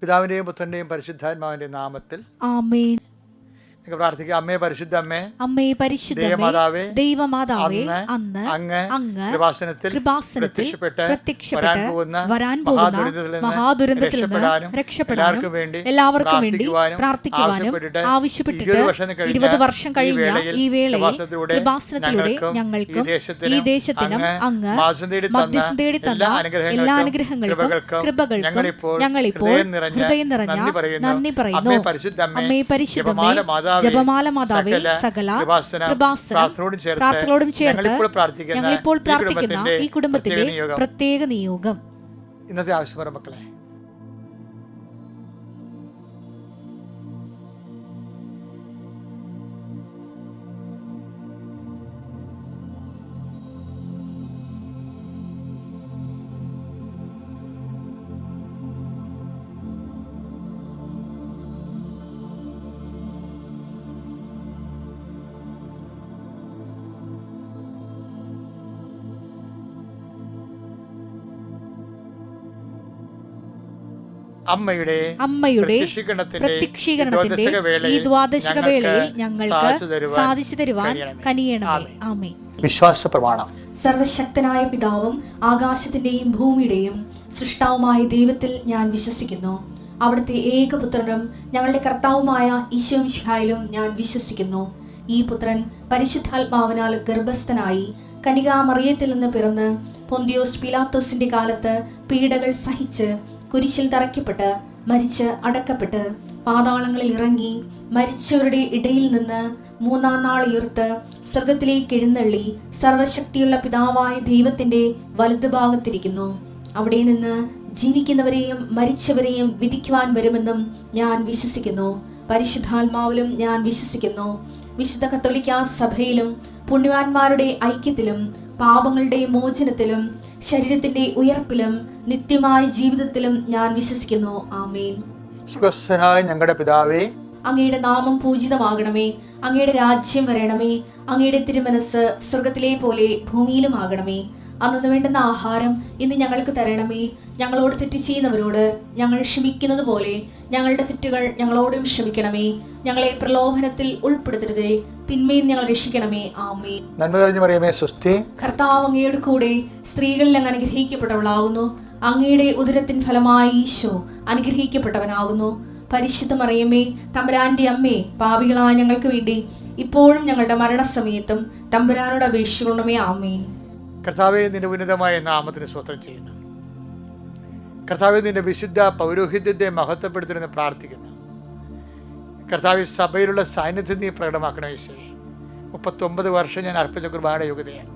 പിതാവിന്റെയും പുത്രന്റെയും പരിശുദ്ധാത്മാവിന്റെ നാമത്തിൽ ആമേൻ. പ്രാർത്ഥിക്കുക. അമ്മേ പരിശുദ്ധ അമ്മേ, അമ്മേ പരിശുദ്ധ ദൈവമാതാവേ, അന്ന് അങ്ങ് കൃപാസനത്തിൽ പ്രത്യക്ഷപ്പെട്ട് വരാൻ പോകുന്ന മഹാദുരന്തത്തിൽ നിന്ന് രക്ഷപ്പെടാനും എല്ലാവർക്കും വേണ്ടി പ്രാർത്ഥിക്കുവാനും ആവശ്യപ്പെട്ടിട്ട് 20 വർഷം കഴിഞ്ഞ ഈ വേളയിൽ കൃപാസനത്തിലൂടെ ഞങ്ങൾക്കും ഈ ദേശത്തിനും അങ്ങ് മധ്യസ്ഥം തേടി തന്ന എല്ലാ അനുഗ്രഹങ്ങൾക്കും കൃപകൾക്കും ഞങ്ങളിപ്പോൾ ഹൃദയം നിറഞ്ഞ നന്ദി പറയുന്നു. അമ്മേ പരിശുദ്ധമേ, ജപമാല മാതാവേ, സകല പ്രാർത്ഥനയോടും ചേർത്ത് ഞങ്ങളിപ്പോൾ പ്രാർത്ഥിക്കുന്ന ഈ കുടുംബത്തിന്റെ പ്രത്യേക നിയോഗം. ഇന്നത്തെ ആവശ്യം മക്കളെ, അമ്മയുടെ പ്രത്യക്ഷീകരണത്തിന്റെ ഈ ദ്വാദശക വേളയിൽ ഞങ്ങൾക്ക് സാധിച്ചു തരുവാൻ കനിയണമേ. ആമേൻ. വിശ്വാസ പ്രമാണം. സർവശക്തനായ പിതാവും ആകാശത്തിന്റെയും ഭൂമിയുടെയും സൃഷ്ടാവുമായ ദൈവത്തിൽ ഞാൻ വിശ്വസിക്കുന്നു. അവിടുത്തെ ഏകപുത്രനും ഞങ്ങളുടെ കർത്താവുമായ ഈശോ മിശിഹായിലും ഞാൻ വിശ്വസിക്കുന്നു. ഈ പുത്രൻ പരിശുദ്ധാത്മാവിനാൽ ഗർഭസ്ഥനായി കന്യകാമറിയത്തിൽ നിന്ന് പിറന്ന് പൊന്തിയോസ് പീലാത്തോസിന്റെ കാലത്ത് പീഡകൾ സഹിച്ച് കുരിശിൽ തറയ്ക്കപ്പെട്ട് മരിച്ച് അടക്കപ്പെട്ട് പാതാളങ്ങളിൽ ഇറങ്ങി മരിച്ചവരുടെ ഇടയിൽ നിന്ന് 3-ാം നാൾ ഉയർത്ത് സ്വർഗത്തിലേക്ക് എഴുന്നള്ളി സർവശക്തിയുള്ള പിതാവായ ദൈവത്തിന്റെ വലതുഭാഗത്തിരിക്കുന്നു. അവിടെ നിന്ന് ജീവിക്കുന്നവരെയും മരിച്ചവരെയും വിധിക്കുവാൻ വരുമെന്നും ഞാൻ വിശ്വസിക്കുന്നു. പരിശുദ്ധാത്മാവിലും ഞാൻ വിശ്വസിക്കുന്നു. വിശുദ്ധ കത്തോലിക്കാ സഭയിലും പുണ്യവാന്മാരുടെ ഐക്യത്തിലും പാപങ്ങളുടെ മോചനത്തിലും ശരീരത്തിന്റെ ഉയർപ്പിലും നിത്യമായ ജീവിതത്തിലും ഞാൻ വിശ്വസിക്കുന്നു. ആമേൻ. സുഖസ്ഥനായ ഞങ്ങളുടെ പിതാവേ, അങ്ങയുടെ നാമം പൂജിതമാകണമേ. അങ്ങയുടെ രാജ്യം വരണമേ. അങ്ങയുടെ തിരുമനസ് സ്വർഗത്തിലെ പോലെ ഭൂമിയിലും ആകണമേ. അന്നു വേണ്ടുന്ന ആഹാരം ഇന്ന് ഞങ്ങൾക്ക് തരണമേ. ഞങ്ങളോട് തെറ്റ് ചെയ്യുന്നവരോട് ഞങ്ങൾ ക്ഷമിക്കുന്നത് പോലെ ഞങ്ങളുടെ തെറ്റുകൾ ഞങ്ങളോടും ക്ഷമിക്കണമേ. ഞങ്ങളെ പ്രലോഭനത്തിൽ ഉൾപ്പെടുത്തരുതേ, തിന്മയിൽ ഞങ്ങൾ രക്ഷിക്കണമേ. ആമേൻ. നന്മ നിറഞ്ഞ മറിയമേ, സ്വസ്തി. കർത്താവ് അങ്ങയുടെ കൂടെ സ്ത്രീകളിൽ അങ്ങ് അനുഗ്രഹിക്കപ്പെട്ടവളാകുന്നു. അങ്ങയുടെ ഉദരത്തിൻ ഫലമായി ഈശോ അനുഗ്രഹിക്കപ്പെട്ടവനാകുന്നു. പരിശുദ്ധ മറിയമേ, തമ്പുരാന്റെ അമ്മേ, പാപികളായ ഞങ്ങൾക്ക് വേണ്ടി ഇപ്പോഴും ഞങ്ങളുടെ മരണസമയത്തും തമ്പുരാനോട് അപേക്ഷിക്കണമേ. ആമേൻ. കർത്താവേ, നിന്റെ ഉന്നതമായ നാമത്തിന് സ്തോത്രം ചെയ്യുന്നു. കർത്താവേ, നിന്റെ വിശുദ്ധ പൗരോഹിത്യത്തെ മഹത്വപ്പെടുത്തണമെന്ന് പ്രാർത്ഥിക്കുന്നു. കർത്താവ്, സഭയിലുള്ള സാന്നിധ്യം നീ പ്രകടമാക്കണം. ഈശോയെ, 39 വർഷം ഞാൻ അർപ്പിച്ച കുർബാനയുടെ യോഗ്യതയാണ്.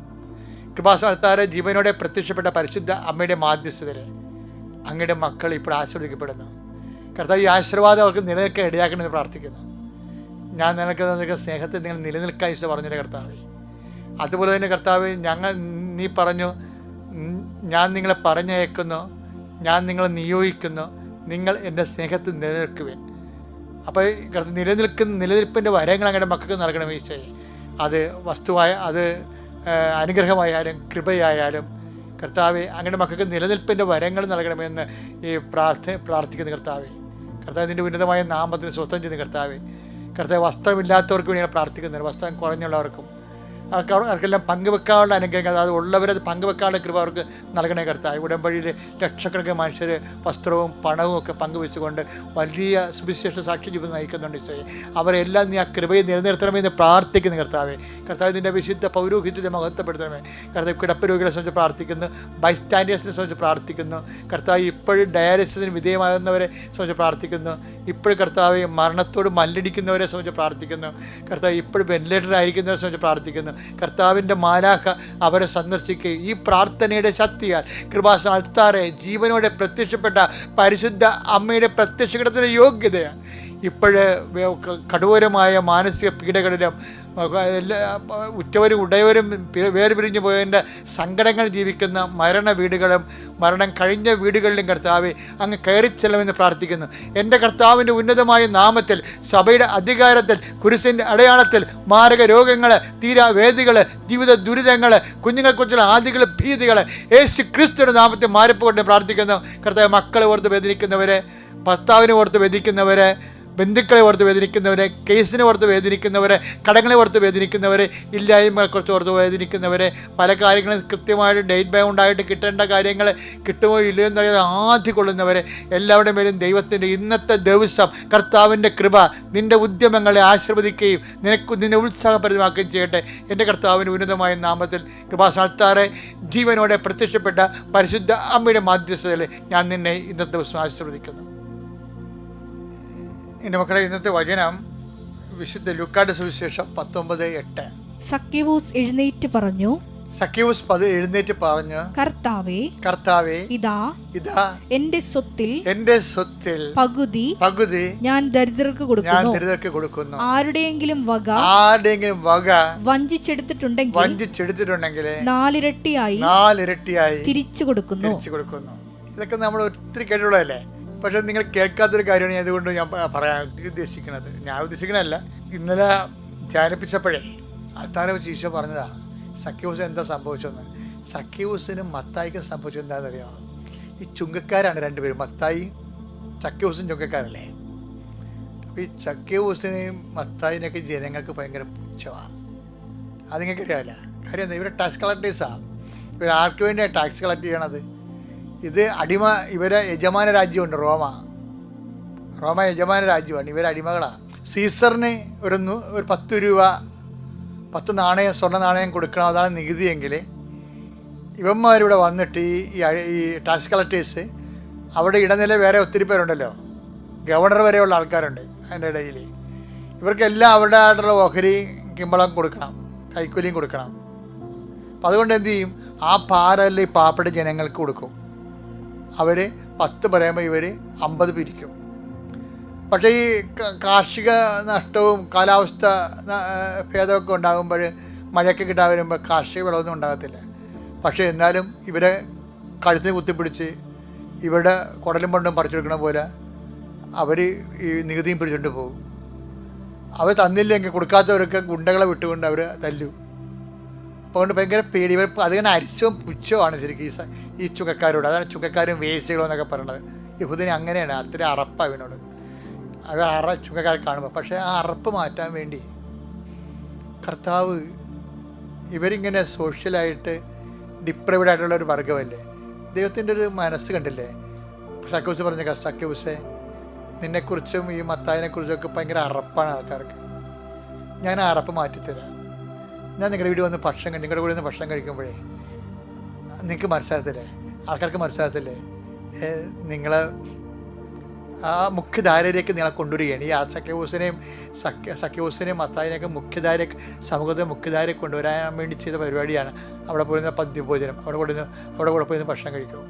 കൃപാസ്ഥാനത്താരെ ജീവനോടെ പ്രത്യക്ഷപ്പെട്ട പരിശുദ്ധ അമ്മയുടെ മാധ്യസ്ഥതയിൽ അങ്ങയുടെ മക്കൾ ഇപ്പോൾ ആശീർവദിക്കപ്പെടുന്നു. കർത്താവ്, ഈ ആശീർവാദം അവർക്ക് നിലനിൽക്കാൻ ഇടയാക്കണമെന്ന് പ്രാർത്ഥിക്കുന്നു. ഞാൻ നിലനിൽക്കുന്ന സ്നേഹത്തെ നിങ്ങൾ നിലനിൽക്കാൻ ഈശോ പറഞ്ഞില്ല കർത്താവേ. അതുപോലെ തന്നെ കർത്താവ്, നീ പറഞ്ഞു, ഞാൻ നിങ്ങളെ പറഞ്ഞയക്കുന്നു, ഞാൻ നിങ്ങളെ നിയോഗിക്കുന്നു, നിങ്ങൾ എൻ്റെ സ്നേഹത്തിൽ നിലനിൽക്കുവേൻ. അപ്പോൾ നിലനിൽപ്പിൻ്റെ വരങ്ങൾ അങ്ങയുടെ മക്കൾക്ക് നൽകണം ഈശോയെ. അത് വസ്തുവായ, അത് അനുഗ്രഹമായാലും കൃപയായാലും കർത്താവെ, അങ്ങയുടെ മക്കൾക്ക് നിലനിൽപ്പിൻ്റെ വരങ്ങൾ നൽകണമെന്ന് ഈ പ്രാർത്ഥിക്കുന്ന കർത്താവെ. കർത്താവ്, നിൻ്റെ ഉന്നതമായ നാമത്തിന് സ്വസ്ഥം ചെയ്യുന്ന കർത്താവെ. കർത്താവ്, വസ്ത്രമില്ലാത്തവർക്ക് വേണ്ടിയാണ് പ്രാർത്ഥിക്കുന്നത്. വസ്ത്രം കുറഞ്ഞുള്ളവർക്കും അവർക്കെല്ലാം പങ്കുവെക്കാനുള്ള അനുഗ്രഹങ്ങൾ, അത് ഉള്ളവരത് പങ്കുവെക്കാനുള്ള കൃപ അവർക്ക് നൽകണേ കർത്താവ്. ഉടമ്പടിയിൽ ലക്ഷക്കണക്കിന് മനുഷ്യർ വസ്ത്രവും പണവും ഒക്കെ പങ്കുവെച്ചുകൊണ്ട് വലിയ സുവിശേഷ സാക്ഷി ജീവിതം നയിക്കുന്നുണ്ട് ഈശോയെ. അവരെല്ലാം നീ ആ കൃപയെ നിലനിർത്തണമെന്ന് പ്രാർത്ഥിക്കുന്നു കർത്താവെ. കർത്താവ്, നിൻ്റെ വിശുദ്ധ പൗരോഹിത്യത്തെ മഹത്വപ്പെടുത്തണമേ. കർത്താവ്, കിടപ്പ് രോഗികളെ സംബന്ധിച്ച് പ്രാർത്ഥിക്കുന്നു, ബൈസ്റ്റാൻഡേഴ്സിനെ സംബന്ധിച്ച് പ്രാർത്ഥിക്കുന്നു. കർത്താവ്, ഇപ്പോഴും ഡയാലിസിസിന് വിധേയമാകുന്നവരെ സംബന്ധിച്ച് പ്രാർത്ഥിക്കുന്നു. ഇപ്പോഴും കർത്താവ്, മരണത്തോട് മല്ലടിക്കുന്നവരെ സംബന്ധിച്ച് പ്രാർത്ഥിക്കുന്നു. കർത്താവ്, ഇപ്പോഴും വെന്റിലേറ്ററിലായിരിക്കുന്നവരെ സംബന്ധിച്ച് പ്രാർത്ഥിക്കുന്നു. കർത്താവിൻ്റെ മാലാഖ അവരെ സന്ദർശിക്കുകയും ഈ പ്രാർത്ഥനയുടെ ശക്തിയാൽ കൃപാസന അൾത്താറെ ജീവനോടെ പ്രത്യക്ഷപ്പെട്ട പരിശുദ്ധ അമ്മയുടെ പ്രത്യക്ഷത്തിന്റെ യോഗ്യതയാണ്. ഇപ്പോഴ് കഠോരമായ മാനസിക പീഡകളിലും ഉറ്റവരും ഉടയവരും വേർപിരിഞ്ഞു പോയതിൻ്റെ സങ്കടങ്ങൾ ജീവിക്കുന്ന മരണ വീടുകളും മരണം കഴിഞ്ഞ വീടുകളിലും കർത്താവെ അങ്ങ് കയറിച്ചെല്ലുമെന്ന് പ്രാർത്ഥിക്കുന്നു. എൻ്റെ കർത്താവിൻ്റെ ഉന്നതമായ നാമത്തിൽ സഭയുടെ അധികാരത്തിൽ കുരിശിൻ്റെ അടയാളത്തിൽ മാരക രോഗങ്ങൾ, തീരാവേദികൾ, ജീവിത ദുരിതങ്ങൾ, കുഞ്ഞുങ്ങളെക്കുറിച്ചുള്ള ആദികൾ, ഭീതികൾ യേശു ക്രിസ്തുവിൻ്റെ നാമത്തിൽ മാറിപ്പോകൊണ്ട് പ്രാർത്ഥിക്കുന്നു. കർത്താവ്, മക്കളെ ഓർത്ത് വേദനിക്കുന്നവരെ, ഭർത്താവിനെ ഓർത്ത് വേദിക്കുന്നവരെ, ബന്ധുക്കളെ ഓർത്ത് വേദനിക്കുന്നവരെ, കേസിനെ ഓർത്ത് വേദനിക്കുന്നവരെ, കടങ്ങളെ ഓർത്ത് വേദനിക്കുന്നവരെ, ഇല്ലായ്മയെക്കുറിച്ച് ഓർത്ത് വേദനിക്കുന്നവരെ, പല കാര്യങ്ങളും കൃത്യമായിട്ട് ഡേറ്റ് ബൗണ്ടായിട്ട് കിട്ടേണ്ട കാര്യങ്ങൾ കിട്ടുമോ ഇല്ലയോ എന്നറിയാതെ ആദ്യം കൊള്ളുന്നവരെ, എല്ലാവരുടെ മേലും ദൈവത്തിൻ്റെ ഇന്നത്തെ ദിവസം കർത്താവിൻ്റെ കൃപ നിൻ്റെ ഉദ്യമങ്ങളെ ആശീർവദിക്കുകയും നിന്നെ ഉത്സാഹപരിതമാക്കുകയും ചെയ്യട്ടെ. എൻ്റെ കർത്താവിൻ്റെ ഉന്നതമായ നാമത്തിൽ കൃപാസ്ഥാനത്താറെ ജീവനോടെ പ്രത്യക്ഷപ്പെട്ട പരിശുദ്ധ അമ്മയുടെ മാധ്യസ്ഥതയിൽ ഞാൻ നിന്നെ ഇന്നത്തെ ദിവസം ആശീർവദിക്കുന്നു. എൻ്റെ മക്കളെ, ഇന്നത്തെ വചനം വിശുദ്ധ ലൂക്കായുടെ സുവിശേഷം 19:8. സക്കേവൂസ് എഴുന്നേറ്റ് പറഞ്ഞു, സക്കേവൂസ് എഴുന്നേറ്റ് പറഞ്ഞു, കർത്താവേ, ഇതാ എന്റെ സ്വത്തിൽ പകുതി ഞാൻ ദരിദ്രർക്ക് കൊടുക്കുന്നു. ആരുടെയെങ്കിലും വക വഞ്ചിച്ചെടുത്തിട്ടുണ്ടെങ്കിൽ 4 ഇരട്ടിയായി തിരിച്ചു കൊടുക്കുന്നു. ഇതൊക്കെ നമ്മൾ ഒത്തിരി കേട്ടുള്ളതല്ലേ. പക്ഷെ നിങ്ങൾ കേൾക്കാത്തൊരു കാര്യമാണ് അതുകൊണ്ട് ഞാൻ പറയാൻ ഉദ്ദേശിക്കുന്നത്. ഞാൻ ഉദ്ദേശിക്കണമല്ല, ഇന്നലെ ധ്യാനിപ്പിച്ചപ്പോഴേ ആൾക്കാരെ വെച്ച് ഈശോ പറഞ്ഞതാണ് സക്കേവൂസ് എന്താ സംഭവിച്ചതെന്ന്. സക്കേവൂസിനും മത്തായിക്കും സംഭവിച്ചത് എന്താണെന്നറിയാമോ? ഈ ചുങ്കക്കാരാണ് രണ്ടുപേരും, മത്തായി സക്കേവൂസും ചുങ്കക്കാരല്ലേ. അപ്പോൾ ഈ സക്കേവൂസിനെയും മത്തായിനെയൊക്കെ ജനങ്ങൾക്ക് ഭയങ്കര പുച്ഛമാണ്. അത് നിങ്ങൾക്ക് അറിയാമല്ല. കാര്യം എന്താ? ഇവരെ ടാക്സ് കളക്ടേഴ്സാണ്. ഇവർ ആർക്ക് വേണ്ടിയാണ് ടാക്സ് കളക്ട് ചെയ്യണത്? ഇത് ഇവരെ യജമാന രാജ്യമുണ്ട്, റോമ യജമാന രാജ്യമാണ്. ഇവർ അടിമകളാണ്. സീസറിന് ഒരു 10 രൂപ 10 നാണയം, സ്വർണ്ണ നാണയം കൊടുക്കണം, അതാണ് നികുതിയെങ്കിൽ ഇവന്മാരിവിടെ വന്നിട്ട് ഈ ടാക്സ് കളക്ടേഴ്സ്, അവിടെ ഇടനില വേറെ ഒത്തിരി പേരുണ്ടല്ലോ, ഗവർണർ വരെയുള്ള ആൾക്കാരുണ്ട് അതിൻ്റെ ഇടയിൽ. ഇവർക്കെല്ലാം അവരുടെ ആയിട്ടുള്ള ഓഹരി കിമ്പളം കൊടുക്കണം, കൈക്കൂലിയും കൊടുക്കണം. അപ്പം അതുകൊണ്ട് എന്ത് ചെയ്യും? ആ പാറല്ലേ ഈ പാവപ്പെട്ട ജനങ്ങൾക്ക് കൊടുക്കും. അവർ 10 പറയുമ്പോൾ ഇവർ 50 പിരിക്കും. പക്ഷേ ഈ കാർഷിക നഷ്ടവും കാലാവസ്ഥ ഭേദമൊക്കെ ഉണ്ടാകുമ്പോൾ, മഴയൊക്കെ കിട്ടാൻ വരുമ്പോൾ കാർഷിക വിളവൊന്നും ഉണ്ടാകത്തില്ല. പക്ഷേ എന്നാലും ഇവരെ കഴുത്തിന് കുത്തിപ്പിടിച്ച് ഇവിടെ കുടലും പണ്ടും പറിച്ചെടുക്കണ പോലെ അവർ ഈ നികുതിയും പിടിച്ചുകൊണ്ട് പോകും. അവർ തന്നില്ലെങ്കിൽ, കൊടുക്കാത്തവരൊക്കെ ഗുണ്ടകളെ വിട്ടുകൊണ്ട് അവർ തല്ലും. അപ്പോൾ അതുകൊണ്ട് ഭയങ്കര പേടി. ഇവർ അതിങ്ങനെ അരിച്ചവും പുച്ഛവുമാണ് ശരിക്കും ഈ ചുങ്കക്കാരോട്. അതാണ് ചുങ്കക്കാരും വേശ്യകളും എന്നൊക്കെ പറയണത്. യഹൂദന് അങ്ങനെയാണ്, അത്ര അറപ്പാണ് ഇവനോട്. അവർ ചുങ്കക്കാരെ കാണുമ്പോൾ. പക്ഷേ ആ അറപ്പ് മാറ്റാൻ വേണ്ടി കർത്താവ്, ഇവരിങ്ങനെ സോഷ്യലായിട്ട് ഡിപ്രൈവ്ഡ് ആയിട്ടുള്ള ഒരു വർഗമല്ലേ, ദൈവത്തിൻ്റെ ഒരു മനസ്സ് കണ്ടില്ലേ. സക്കേവൂസ് പറഞ്ഞ സക്കേവൂസേ, നിന്നെക്കുറിച്ചും ഈ മത്തായിനെക്കുറിച്ചൊക്കെ ഭയങ്കര അറപ്പാണ് ആൾക്കാർക്ക്. ഞാൻ ആ അറപ്പ് മാറ്റിത്തരാം. ഞാൻ നിങ്ങളുടെ വീട്ടിൽ വന്ന് നിങ്ങളുടെ കൂടെ നിന്ന് ഭക്ഷണം കഴിക്കുമ്പോഴേ നിങ്ങൾക്ക് മനസ്സിലാകത്തില്ലേ, ആൾക്കാർക്ക് മനസ്സിലാകത്തില്ലേ, നിങ്ങൾ ആ മുഖ്യധാരയിലേക്ക് നിങ്ങളെ കൊണ്ടുവരികയാണ്. ഈ സക്കേവൂസിനെയും മത്തായിനെയൊക്കെ സമൂഹത്തെ മുഖ്യധാരയെ കൊണ്ടുവരാൻ വേണ്ടി ചെയ്ത പരിപാടിയാണ്. അവിടെ പോയിരുന്ന പന്തിഭോജനം, അവിടെ പോയിരുന്ന ഭക്ഷണം കഴിക്കും.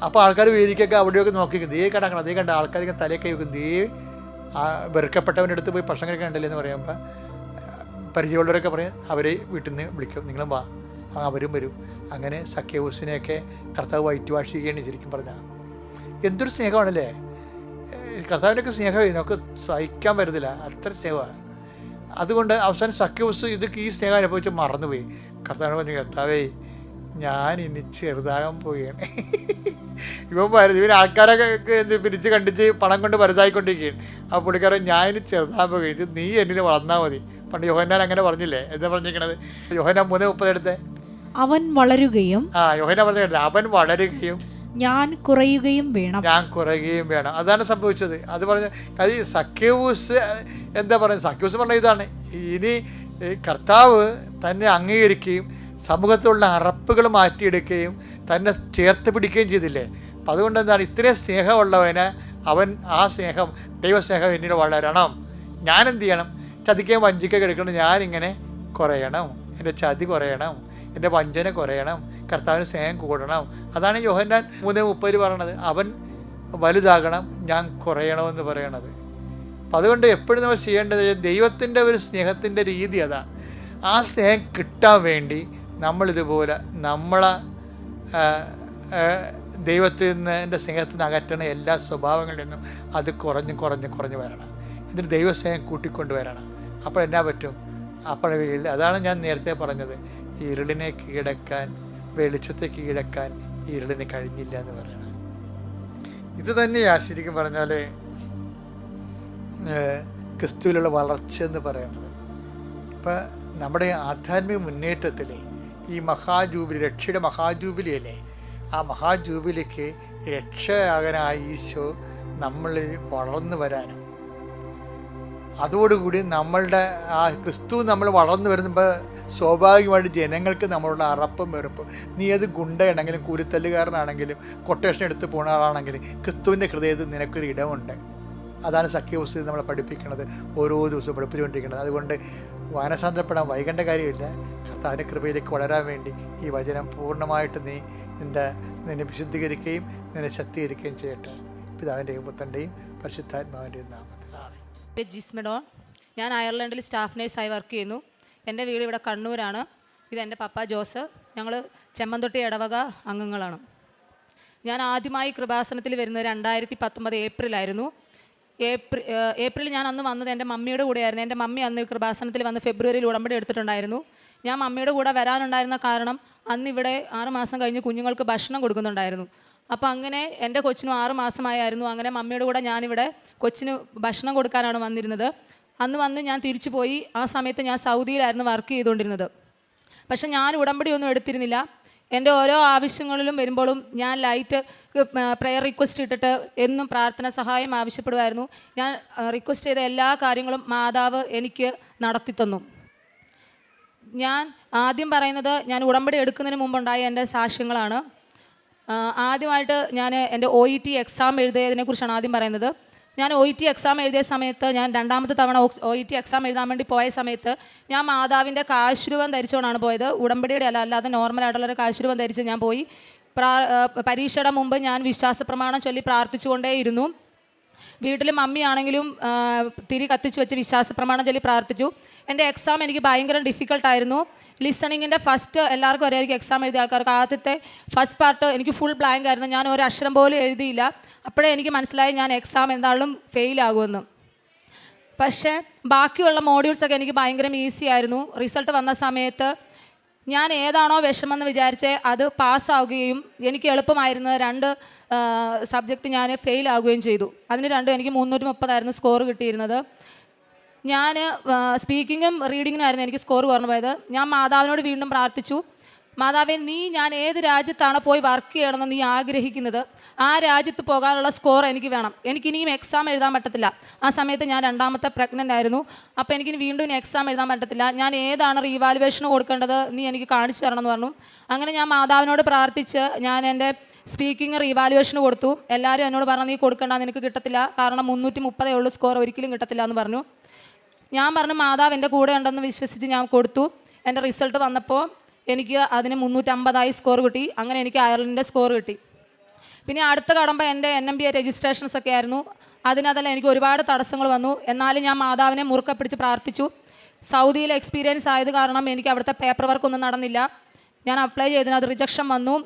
അപ്പോൾ ആൾക്കാർ വേദിക്കൊക്കെ അവിടെയൊക്കെ നോക്കിക്കും, ദേ കണ്ടാക്കണം, അതേ കണ്ട ആൾക്കാരൊക്കെ തലയൊക്കെ വെക്കും, ദേ വെറുക്കപ്പെട്ടവൻ്റെ അടുത്ത് പോയി ഭക്ഷണം കഴിക്കാണ്ടല്ലേ എന്ന് പറയുമ്പോൾ പരിചയമുള്ളവരൊക്കെ പറയും, അവരെ വീട്ടിൽ നിന്ന് വിളിക്കും, നിങ്ങളും വാ, അവരും വരും. അങ്ങനെ സക്കേവൂസിനെയൊക്കെ കർത്താവ് വൈറ്റ് വാഷ് ചെയ്യുകയാണ് ശരിക്കും പറഞ്ഞാൽ. എന്തൊരു സ്നേഹമാണല്ലേ കർത്താവിൻ്റെയൊക്കെ സ്നേഹമേ, നമുക്ക് സഹിക്കാൻ പറ്റത്തില്ല, അത്ര സ്നേഹമാണ്. അതുകൊണ്ട് അവസാനം സക്കേവൂസ് ഈ സ്നേഹം അനുഭവിച്ച് മറന്നുപോയി. കർത്താവിനെ പറഞ്ഞു, കർത്താവേ, ഞാൻ ഇനി ചെറുതാകാൻ പോവുകയാണ്. ഇവൻ ആൾക്കാരൊക്കെ പിരിച്ച് കണ്ടിച്ച് പണം കൊണ്ട് വലുതായിക്കൊണ്ടിരിക്കുകയാണ്. ആ പുള്ളിക്കാരൻ, ഞാൻ ഇനി ചെറുതാകാൻ പോവുകയാണ്, നീ എന്നിൽ വളർന്നാൽ മതി. പണ്ട് യോഹന്നാൻ അങ്ങനെ പറഞ്ഞില്ലേ? എന്താ പറഞ്ഞിരിക്കണത്? യോഹന്നാൻ 3:30 എടുത്തേ. അവൻ വളരുകയും, യോഹന്നാൻ പറഞ്ഞ അവൻ വളരുകയും ഞാൻ കുറയുകയും വേണം. അതാണ് സംഭവിച്ചത്. അത് പറഞ്ഞ അത് സക്കേവൂസ് എന്താ പറയുന്നത്? സക്കേവൂസ് പറഞ്ഞ ഇതാണ്, ഇനി കർത്താവ് തന്നെ അംഗീകരിക്കുകയും സമൂഹത്തിലുള്ള അറപ്പുകൾ മാറ്റിയെടുക്കുകയും തന്നെ ചേർത്ത് പിടിക്കുകയും ചെയ്തില്ലേ. അപ്പം അതുകൊണ്ട് എന്താണ്, ഇത്രയും സ്നേഹമുള്ളവന് ആ സ്നേഹം, ദൈവസ്നേഹം എന്നിൽ വളരണം. ഞാനെന്ത് ചെയ്യണം? ചതിക്കുകയും വഞ്ചിക്കുകയും എടുക്കണം. ഞാനിങ്ങനെ കുറയണം, എൻ്റെ ചതി കുറയണം, എൻ്റെ വഞ്ചന കുറയണം, കർത്താവിന് സ്നേഹം കൂടണം. അതാണ് യോഹന്നാൻ 3:30 പറയണത്. അവൻ വലുതാകണം, ഞാൻ കുറയണമെന്ന് പറയണത്. അപ്പം അതുകൊണ്ട് എപ്പോഴും നമ്മൾ ചെയ്യേണ്ടത് ദൈവത്തിൻ്റെ ഒരു സ്നേഹത്തിൻ്റെ രീതി അതാണ്. ആ സ്നേഹം കിട്ടാൻ വേണ്ടി നമ്മളിതുപോലെ നമ്മളെ ദൈവത്തിൽ നിന്ന് എൻ്റെ സ്നേഹത്തിന് അകറ്റണ എല്ലാ സ്വഭാവങ്ങളിൽ നിന്നും അത് കുറഞ്ഞ് വരണം. ഇതിന് ദൈവസ്നേഹം കൂട്ടിക്കൊണ്ടുവരണം. അപ്പോൾ എന്നാ പറ്റും? അപ്പോൾ അതാണ് ഞാൻ നേരത്തെ പറഞ്ഞത്, ഇരുളിനെ കീഴടക്കാൻ, വെളിച്ചത്തെ കീഴടക്കാൻ ഇരുളിന് കഴിഞ്ഞില്ല എന്ന് പറയണം. ഇത് തന്നെയാണ് ശരിക്കും പറഞ്ഞാൽ ക്രിസ്തുവിലുള്ള വളർച്ച എന്ന് പറയുന്നത്. ഇപ്പം നമ്മുടെ ആധ്യാത്മിക മുന്നേറ്റത്തിൽ ഈ മഹാജൂബിലി, രക്ഷയുടെ മഹാജൂബിലിയല്ലേ, ആ മഹാജൂബിലിക്ക് രക്ഷയാകാനായ ഈശോ നമ്മളിൽ വളർന്നു വരാനും, അതോടുകൂടി നമ്മളുടെ ആ ക്രിസ്തു നമ്മൾ വളർന്നു വരുമ്പോൾ സ്വാഭാവികമായിട്ട് ജനങ്ങൾക്ക് നമ്മളുടെ അറപ്പും വെറുപ്പും, നീ അത് ഗുണ്ടയാണെങ്കിലും കൂലിത്തല്ലുകാരനാണെങ്കിലും കൊട്ടേഷൻ എടുത്ത് പോകുന്ന ആളാണെങ്കിലും ക്രിസ്തുവിൻ്റെ ഹൃദയത്തിൽ നിനക്കൊരു ഇടമുണ്ട്. അതാണ് സഖ്യവൂസ് നമ്മളെ പഠിപ്പിക്കുന്നത്, ഓരോ ദിവസവും പഠിപ്പിച്ചുകൊണ്ടിരിക്കുന്നത്. അതുകൊണ്ട് വായനസാന്തരപ്പെടാൻ വൈകേണ്ട കാര്യമില്ല. കർത്താവിൻ്റെ കൃപയിലേക്ക് വളരാൻ വേണ്ടി ഈ വചനം പൂർണ്ണമായിട്ട് നീ നിന്നെ വിശുദ്ധീകരിക്കുകയും നിന്നെ ശക്തീകരിക്കുകയും ചെയ്യട്ടെ. പിതാവിൻ്റെയും പുത്രൻ്റെയും പരിശുദ്ധാത്മാവിൻ്റെയും നാമത്തിലാണ്. ജിസ്മെഡോൺ. ഞാൻ അയർലൻഡിൽ സ്റ്റാഫ് നേഴ്സായി വർക്ക് ചെയ്യുന്നു. എൻ്റെ വീട് ഇവിടെ കണ്ണൂരാണ്. ഇതെൻ്റെ പപ്പ ജോസ്. ഞങ്ങൾ ചെമ്മന്തൊട്ടി ഇടവക അംഗങ്ങളാണ്. ഞാൻ ആദ്യമായി കൃപാസനത്തിൽ വരുന്നത് 2019 ഏപ്രിലായിരുന്നു. ഏപ്രിൽ ഞാൻ അന്ന് വന്നത് എൻ്റെ മമ്മിയുടെ കൂടെയായിരുന്നു. എൻ്റെ മമ്മി അന്ന് കൃപാസനത്തിൽ വന്ന് ഫെബ്രുവരിയിൽ ഉടമ്പടി എടുത്തിട്ടുണ്ടായിരുന്നു. ഞാൻ മമ്മിയുടെ കൂടെ വരാനുണ്ടായിരുന്ന കാരണം അന്നിവിടെ 6 മാസം കഴിഞ്ഞ് കുഞ്ഞുങ്ങൾക്ക് ഭക്ഷണം കൊടുക്കുന്നുണ്ടായിരുന്നു. അപ്പോൾ അങ്ങനെ എൻ്റെ കൊച്ചിനും 6 മാസമായിരുന്നു. അങ്ങനെ മമ്മിയുടെ കൂടെ ഞാനിവിടെ കൊച്ചിന് ഭക്ഷണം കൊടുക്കാനാണ് വന്നിരുന്നത്. അന്ന് വന്ന് ഞാൻ തിരിച്ചു പോയി. ആ സമയത്ത് ഞാൻ സൗദിയിലായിരുന്നു വർക്ക് ചെയ്തുകൊണ്ടിരുന്നത്. പക്ഷേ ഞാൻ ഉടമ്പടി ഒന്നും എടുത്തിരുന്നില്ല. എൻ്റെ ഓരോ ആവശ്യങ്ങളിലും വരുമ്പോഴും ഞാൻ ലൈറ്റ് പ്രെയർ റിക്വസ്റ്റ് ഇട്ടിട്ട് എന്നും പ്രാർത്ഥന സഹായം ആവശ്യപ്പെടുമായിരുന്നു. ഞാൻ റിക്വസ്റ്റ് ചെയ്ത എല്ലാ കാര്യങ്ങളും മാതാവ് എനിക്ക് നടത്തിത്തന്നു. ഞാൻ ആദ്യം പറയുന്നത് ഞാൻ ഉടമ്പടി എടുക്കുന്നതിന് മുമ്പുണ്ടായ എൻ്റെ സാക്ഷ്യങ്ങളാണ്. ആദ്യമായിട്ട് ഞാൻ എൻ്റെ OET എക്സാം എഴുതിയതിനെക്കുറിച്ചാണ് ആദ്യം പറയുന്നത്. ഞാൻ OET എക്സാം എഴുതിയ സമയത്ത്, ഞാൻ 2ാമത്തെ തവണ OET എക്സാം എഴുതാൻ വേണ്ടി പോയ സമയത്ത് ഞാൻ മാതാവിൻ്റെ കാശുരൂപം ധരിച്ചുകൊണ്ടാണ് പോയത്. ഉടമ്പടിയുടെ അല്ലാതെ നോർമലായിട്ടുള്ളൊരു കാശുരൂപം ധരിച്ച് ഞാൻ പോയി. പരീക്ഷയുടെ മുമ്പ് ഞാൻ വിശ്വാസ പ്രമാണം ചൊല്ലി പ്രാർത്ഥിച്ചുകൊണ്ടേയിരുന്നു. വീട്ടിൽ മമ്മിയാണെങ്കിലും തിരി കത്തിച്ച് വെച്ച് വിശ്വാസ പ്രമാണം ചൊല്ലി പ്രാർത്ഥിച്ചു. എൻ്റെ എക്സാം എനിക്ക് ഭയങ്കര ഡിഫിക്കൽട്ടായിരുന്നു. ലിസണിങ്ങിൻ്റെ ഫസ്റ്റ് എല്ലാവർക്കും ഒരേക്ക് എക്സാം എഴുതിയ ആൾക്കാർക്ക് ആദ്യത്തെ ഫസ്റ്റ് പാർട്ട് എനിക്ക് ഫുൾ ബ്ലാങ്ക് ആയിരുന്നു. ഞാൻ ഒരു അക്ഷരം പോലും എഴുതിയില്ല. അപ്പോഴേ എനിക്ക് മനസ്സിലായി ഞാൻ എക്സാം എന്തായാലും ഫെയിലാകുമെന്ന്. പക്ഷേ ബാക്കിയുള്ള മോഡ്യൂൾസൊക്കെ എനിക്ക് ഭയങ്കര ഈസി ആയിരുന്നു. റിസൾട്ട് വന്ന സമയത്ത് ഞാൻ ഏതാണോ വിഷമെന്ന് വിചാരിച്ചേ അത് പാസ്സാവുകയും എനിക്ക് എളുപ്പമായിരുന്ന 2 സബ്ജക്റ്റ് ഞാൻ ഫെയിലാകുകയും ചെയ്തു. അതിന് 2 എനിക്ക് 330 സ്കോർ കിട്ടിയിരുന്നത്. ഞാൻ സ്പീക്കിങ്ങും റീഡിങ്ങിനായിരുന്നു എനിക്ക് സ്കോർ കുറഞ്ഞു പോയത്. ഞാൻ മാതാവിനോട് വീണ്ടും പ്രാർത്ഥിച്ചു, മാതാവേ, ഞാൻ ഏത് രാജ്യത്താണ് പോയി വർക്ക് ചെയ്യണമെന്ന് നീ ആഗ്രഹിക്കുന്നത്, ആ രാജ്യത്ത് പോകാനുള്ള സ്കോർ എനിക്ക് വേണം. എനിക്കിനിയും എക്സാം എഴുതാൻ പറ്റത്തില്ല. ആ സമയത്ത് ഞാൻ 2ാമത്തെ പ്രഗ്നൻ്റ് ആയിരുന്നു. അപ്പോൾ എനിക്കിനി വീണ്ടും എക്സാം എഴുതാൻ പറ്റത്തില്ല. ഞാൻ ഏതാണ് റീവാലുവേഷൻ കൊടുക്കേണ്ടത് നീ എനിക്ക് കാണിച്ചു തരണം എന്ന് പറഞ്ഞു. അങ്ങനെ ഞാൻ മാതാവിനോട് പ്രാർത്ഥിച്ച് ഞാൻ എൻ്റെ സ്പീക്കിംഗ് റീവാലുവേഷൻ കൊടുത്തു. എല്ലാവരും എന്നോട് പറഞ്ഞു, നീ കൊടുക്കേണ്ട, നിനക്ക് കിട്ടത്തില്ല, കാരണം 330 ഉള്ളൂ സ്കോർ, ഒരിക്കലും കിട്ടത്തില്ല എന്ന് പറഞ്ഞു. ഞാൻ പറഞ്ഞു, മാതാവ് എൻ്റെ കൂടെ ഉണ്ടെന്ന് വിശ്വസിച്ച് ഞാൻ കൊടുത്തു. എൻ്റെ റിസൾട്ട് വന്നപ്പോൾ എനിക്ക് അതിന് 350 സ്കോർ കിട്ടി. അങ്ങനെ എനിക്ക് അയർലൻഡിൻ്റെ സ്കോർ കിട്ടി. പിന്നെ അടുത്ത കടമ്പ എൻ്റെ NMBA രജിസ്ട്രേഷൻസ് ഒക്കെ ആയിരുന്നു. അതിനകത്തെല്ലാം എനിക്ക് ഒരുപാട് തടസ്സങ്ങൾ വന്നു. എന്നാലും ഞാൻ മാതാവിനെ മുറുക്കെ പിടിച്ച് പ്രാർത്ഥിച്ചു. സൗദിയിൽ എക്സ്പീരിയൻസ് ആയത് കാരണം എനിക്ക് അവിടുത്തെ പേപ്പർ വർക്കൊന്നും നടന്നില്ല. ഞാൻ അപ്ലൈ ചെയ്തതിനകത്ത് റിജക്ഷൻ വന്നു.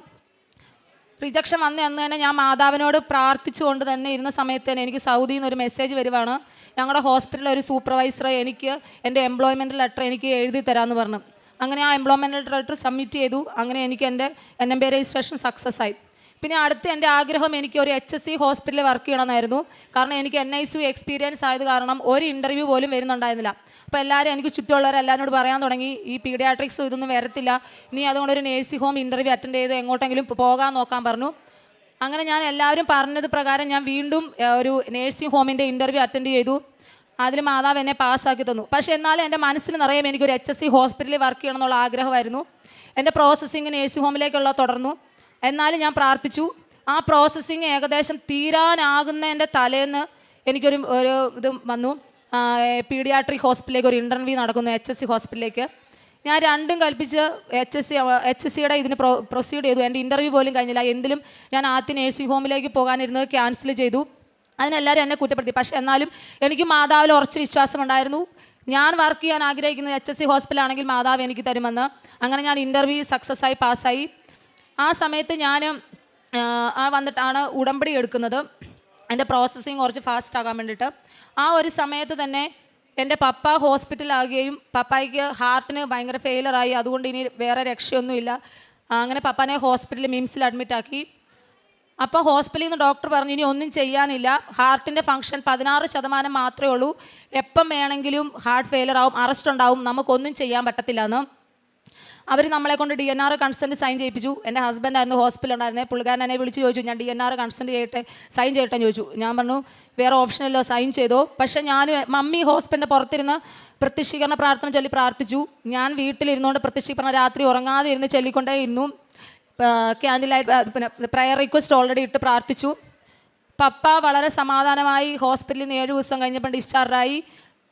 റിജക്ഷൻ വന്ന അന്ന് തന്നെ ഞാൻ മാതാവിനോട് പ്രാർത്ഥിച്ചുകൊണ്ട് തന്നെ ഇരുന്ന സമയത്ത് തന്നെ എനിക്ക് സൗദിയിൽ നിന്ന് ഒരു മെസ്സേജ് വരുവാണ്, ഞങ്ങളുടെ ഹോസ്പിറ്റലിലെ ഒരു സൂപ്പർവൈസർ എനിക്ക് എൻ്റെ എംപ്ലോയ്മെൻറ്റ് ലെറ്റർ എനിക്ക് എഴുതി തരാമെന്ന് പറഞ്ഞു. അങ്ങനെ ആ എംപ്ലോയ്മെൻറ്റ് ലെറ്റർ സബ്മിറ്റ് ചെയ്തു. അങ്ങനെ എനിക്ക് എൻ്റെ NMBA രജിസ്ട്രേഷൻ സക്സസ് ആയി. പിന്നെ അടുത്ത എൻ്റെ ആഗ്രഹം എനിക്ക് ഒരു HSC ഹോസ്പിറ്റലിൽ വർക്ക് ചെയ്യണമെന്നായിരുന്നു. കാരണം എനിക്ക് NICU എക്സ്പീരിയൻസ് ആയത് കാരണം ഒരു ഇൻ്റർവ്യൂ പോലും വരുന്നുണ്ടായിരുന്നില്ല. അപ്പോൾ എല്ലാവരും എനിക്ക് ചുറ്റുമുള്ളവരെല്ലാവരോട് പറയാൻ തുടങ്ങി, ഈ പീഡിയാട്രിക്സ് ഇതൊന്നും വരത്തില്ല, നീ അതുകൊണ്ട് ഒരു നേഴ്സിംഗ് ഹോം ഇൻ്റർവ്യൂ അറ്റൻഡ് ചെയ്ത് എങ്ങോട്ടെങ്കിലും പോകാൻ നോക്കാൻ പറഞ്ഞു. അങ്ങനെ ഞാൻ എല്ലാവരും പറഞ്ഞത് പ്രകാരം ഞാൻ വീണ്ടും ഒരു നേഴ്സിംഗ് ഹോമിൻ്റെ ഇൻ്റർവ്യൂ അറ്റൻഡ് ചെയ്തു. അതിൽ മാതാവ് എന്നെ പാസ്സാക്കി തന്നു. പക്ഷേ എന്നാലും എൻ്റെ മനസ്സിൽ നിറയെ എനിക്കൊരു HSC ഹോസ്പിറ്റലിൽ വർക്ക് ചെയ്യണം എന്നുള്ള ആഗ്രഹമായിരുന്നു. എൻ്റെ പ്രോസസ്സിങ് നേഴ്സിംഗ് ഹോമിലേക്കുള്ള തുടർന്നു. എന്നാലും ഞാൻ പ്രാർത്ഥിച്ചു. ആ പ്രോസസ്സിങ് ഏകദേശം തീരാനാകുന്നതിൻ്റെ തലേന്ന് എനിക്കൊരു ഇത് വന്നു, പീഡിയാട്രിക് ഹോസ്പിറ്റലിലേക്ക് ഒരു ഇൻ്റർവ്യൂ നടക്കുന്നു, HSC ഹോസ്പിറ്റലിലേക്ക്. ഞാൻ രണ്ടും കൽപ്പിച്ച് HSCയുടെ ഇതിന് പ്രൊസീഡ് ചെയ്തു. എൻ്റെ ഇൻ്റർവ്യൂ പോലും കഴിഞ്ഞില്ല. എന്തിലും ഞാൻ ആദ്യം നേഴ്സിംഗ് ഹോമിലേക്ക് പോകാനിരുന്നത് ക്യാൻസൽ ചെയ്തു. അതിനെല്ലാവരും എന്നെ കുറ്റപ്പെടുത്തി. പക്ഷേ എന്നാലും എനിക്ക് മാതാവിൽ ഉറച്ച വിശ്വാസമുണ്ടായിരുന്നു. ഞാൻ വർക്ക് ചെയ്യാൻ ആഗ്രഹിക്കുന്നത് HSC ഹോസ്പിറ്റലാണെങ്കിൽ മാതാവ് എനിക്ക് തരുമെന്ന്. അങ്ങനെ ഞാൻ ഇൻ്റർവ്യൂ സക്സസ് ആയി പാസ്സായി. ആ സമയത്ത് ഞാൻ വന്നിട്ടാണ് ഉടമ്പടി എടുക്കുന്നത്, എൻ്റെ പ്രോസസ്സിങ് കുറച്ച് ഫാസ്റ്റ് ആകാൻ വേണ്ടിയിട്ട്. ആ ഒരു സമയത്ത് തന്നെ എൻ്റെ പപ്പ ഹോസ്പിറ്റലാകുകയും പപ്പായ്ക്ക് ഹാർട്ടിന് ഭയങ്കര ഫെയിലറായി. അതുകൊണ്ട് ഇനി വേറെ രക്ഷയൊന്നുമില്ല. അങ്ങനെ പപ്പാനെ ഹോസ്പിറ്റലിൽ മിംസിൽ അഡ്മിറ്റാക്കി. അപ്പോൾ ഹോസ്പിറ്റലിൽ നിന്ന് ഡോക്ടർ പറഞ്ഞു ഇനി ഒന്നും ചെയ്യാനില്ല, ഹാർട്ടിൻ്റെ ഫങ്ഷൻ 16% മാത്രമേ ഉള്ളൂ, എപ്പം വേണമെങ്കിലും ഹാർട്ട് ഫെയിലർ ആവും, അറസ്റ്റ് ഉണ്ടാവും, നമുക്കൊന്നും ചെയ്യാൻ പറ്റത്തില്ല എന്ന്. അവർ നമ്മളെ കൊണ്ട് DNR കൺസെൻറ്റ് സൈൻ ചെയ്യിപ്പിച്ചു. എൻ്റെ ഹസ്ബൻഡായിരുന്നു ഹോസ്പിറ്റലിൽ ഉണ്ടായിരുന്നത്. പുള്ളിക്കാരൻ എന്നെ വിളിച്ച് ചോദിച്ചു ഞാൻ DNR കൺസെൻറ്റ് ചെയ്യട്ടെ, സൈൻ ചെയ്യട്ടെ എന്ന് ചോദിച്ചു. ഞാൻ പറഞ്ഞു വേറെ ഓപ്ഷനല്ലോ, സൈൻ ചെയ്തോ. പക്ഷേ മമ്മി ഹോസ്പിറ്റലിൻ്റെ പുറത്തിരുന്ന് പ്രത്യക്ഷീകരണ പ്രാർത്ഥന ചൊല്ലി പ്രാർത്ഥിച്ചു. ഞാൻ വീട്ടിലിരുന്നുകൊണ്ട് പ്രത്യക്ഷീകരണം രാത്രി ഉറങ്ങാതെ ഇരുന്ന് ചൊല്ലിക്കൊണ്ടേ ഇരുന്നു. ക്യാൻഡിൽ ലൈറ്റ് പിന്നെ പ്രയർ റിക്വസ്റ്റ് ഓൾറെഡി ഇട്ട് പ്രാർത്ഥിച്ചു. പപ്പ വളരെ സമാധാനമായി ഹോസ്പിറ്റലിൽ നിന്ന് 7 ദിവസം കഴിഞ്ഞപ്പോൾ ഡിസ്ചാർജായി.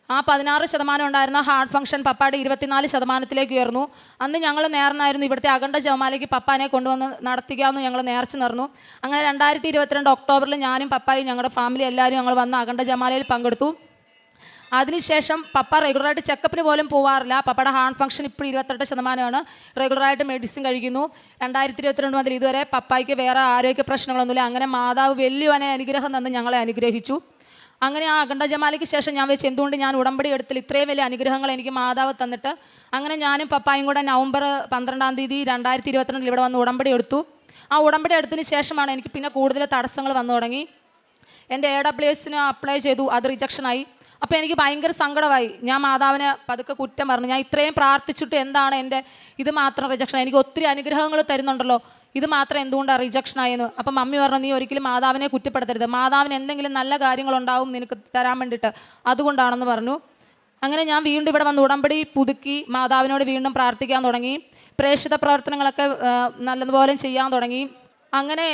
ആ 16% ഉണ്ടായിരുന്ന ഹാർട്ട് ഫംഗ്ഷൻ പപ്പയുടെ 24% ഉയർന്നു. അന്ന് ഞങ്ങൾ നേർന്നായിരുന്നു ഇവിടുത്തെ അഖണ്ഡ ജപമാലയ്ക്ക് പപ്പാനെ കൊണ്ടുവന്ന് നടത്തിക്കാമെന്ന് ഞങ്ങൾ നേർച്ച നേർന്നു. അങ്ങനെ 2022 ഒക്ടോബറിൽ ഞാനും പപ്പായും ഞങ്ങളുടെ ഫാമിലി എല്ലാവരും ഞങ്ങൾ വന്ന് അഖണ്ഡ ജപമാലയിൽ പങ്കെടുത്തു. അതിനുശേഷം പപ്പ റെഗുലറായിട്ട് ചെക്കപ്പിന് പോലും പോവാറില്ല. പപ്പയുടെ ഹാർട്ട് ഫംഗ്ഷൻ ഇപ്പോൾ 28%. റെഗുലറായിട്ട് മെഡിസിൻ കഴിക്കുന്നു. 2022 മുതൽ ഇതുവരെ പപ്പായ്ക്ക് വേറെ ആരോഗ്യ പ്രശ്നങ്ങളൊന്നുമില്ല. അങ്ങനെ മാതാവ് വലിയ അനുഗ്രഹം തന്ന് ഞങ്ങളെ അനുഗ്രഹിച്ചു. അങ്ങനെ ആ അഖണ്ഡ ജപമാലയ്ക്ക് ശേഷം ഞാൻ വെച്ച് എന്തുകൊണ്ട് ഞാൻ ഉടമ്പടി എടുത്തില്ല, ഇത്രയും വലിയ അനുഗ്രഹങ്ങൾ എനിക്ക് മാതാവ് തന്നിട്ട്. അങ്ങനെ ഞാനും പപ്പായും കൂടെ നവംബർ 12 2022 ഇവിടെ വന്ന് ഉടമ്പടി എടുത്തു. ആ ഉടമ്പടി എടുത്തതിന് ശേഷമാണ് എനിക്ക് പിന്നെ കൂടുതൽ തടസ്സങ്ങൾ വന്നു തുടങ്ങി. എൻ്റെ AWSന് അപ്ലൈ ചെയ്തു, അത് റിജക്ഷനായി. അപ്പോൾ എനിക്ക് ഭയങ്കര സങ്കടമായി. ഞാൻ മാതാവിനെ പതുക്കെ കുറ്റം പറഞ്ഞു, ഞാൻ ഇത്രയും പ്രാർത്ഥിച്ചിട്ട് എന്താണ് എൻ്റെ ഇത് മാത്രം റിജക്ഷൻ, എനിക്ക് ഒത്തിരി അനുഗ്രഹങ്ങൾ തരുന്നുണ്ടല്ലോ, ഇത് മാത്രം എന്തുകൊണ്ടാണ് റിജക്ഷൻ ആയെന്ന്. അപ്പം മമ്മി പറഞ്ഞു നീ ഒരിക്കലും മാതാവിനെ കുറ്റപ്പെടുത്തരുത്, മാതാവിന് എന്തെങ്കിലും നല്ല കാര്യങ്ങളുണ്ടാവും നിനക്ക് തരാൻ വേണ്ടിയിട്ട്, അതുകൊണ്ടാണെന്ന് പറഞ്ഞു. അങ്ങനെ ഞാൻ വീണ്ടും ഇവിടെ വന്ന് ഉടമ്പടി പുതുക്കി മാതാവിനോട് വീണ്ടും പ്രാർത്ഥിക്കാൻ തുടങ്ങി. പ്രേക്ഷിത പ്രവർത്തനങ്ങളൊക്കെ നല്ലതുപോലെ ചെയ്യാൻ തുടങ്ങി. അങ്ങനെ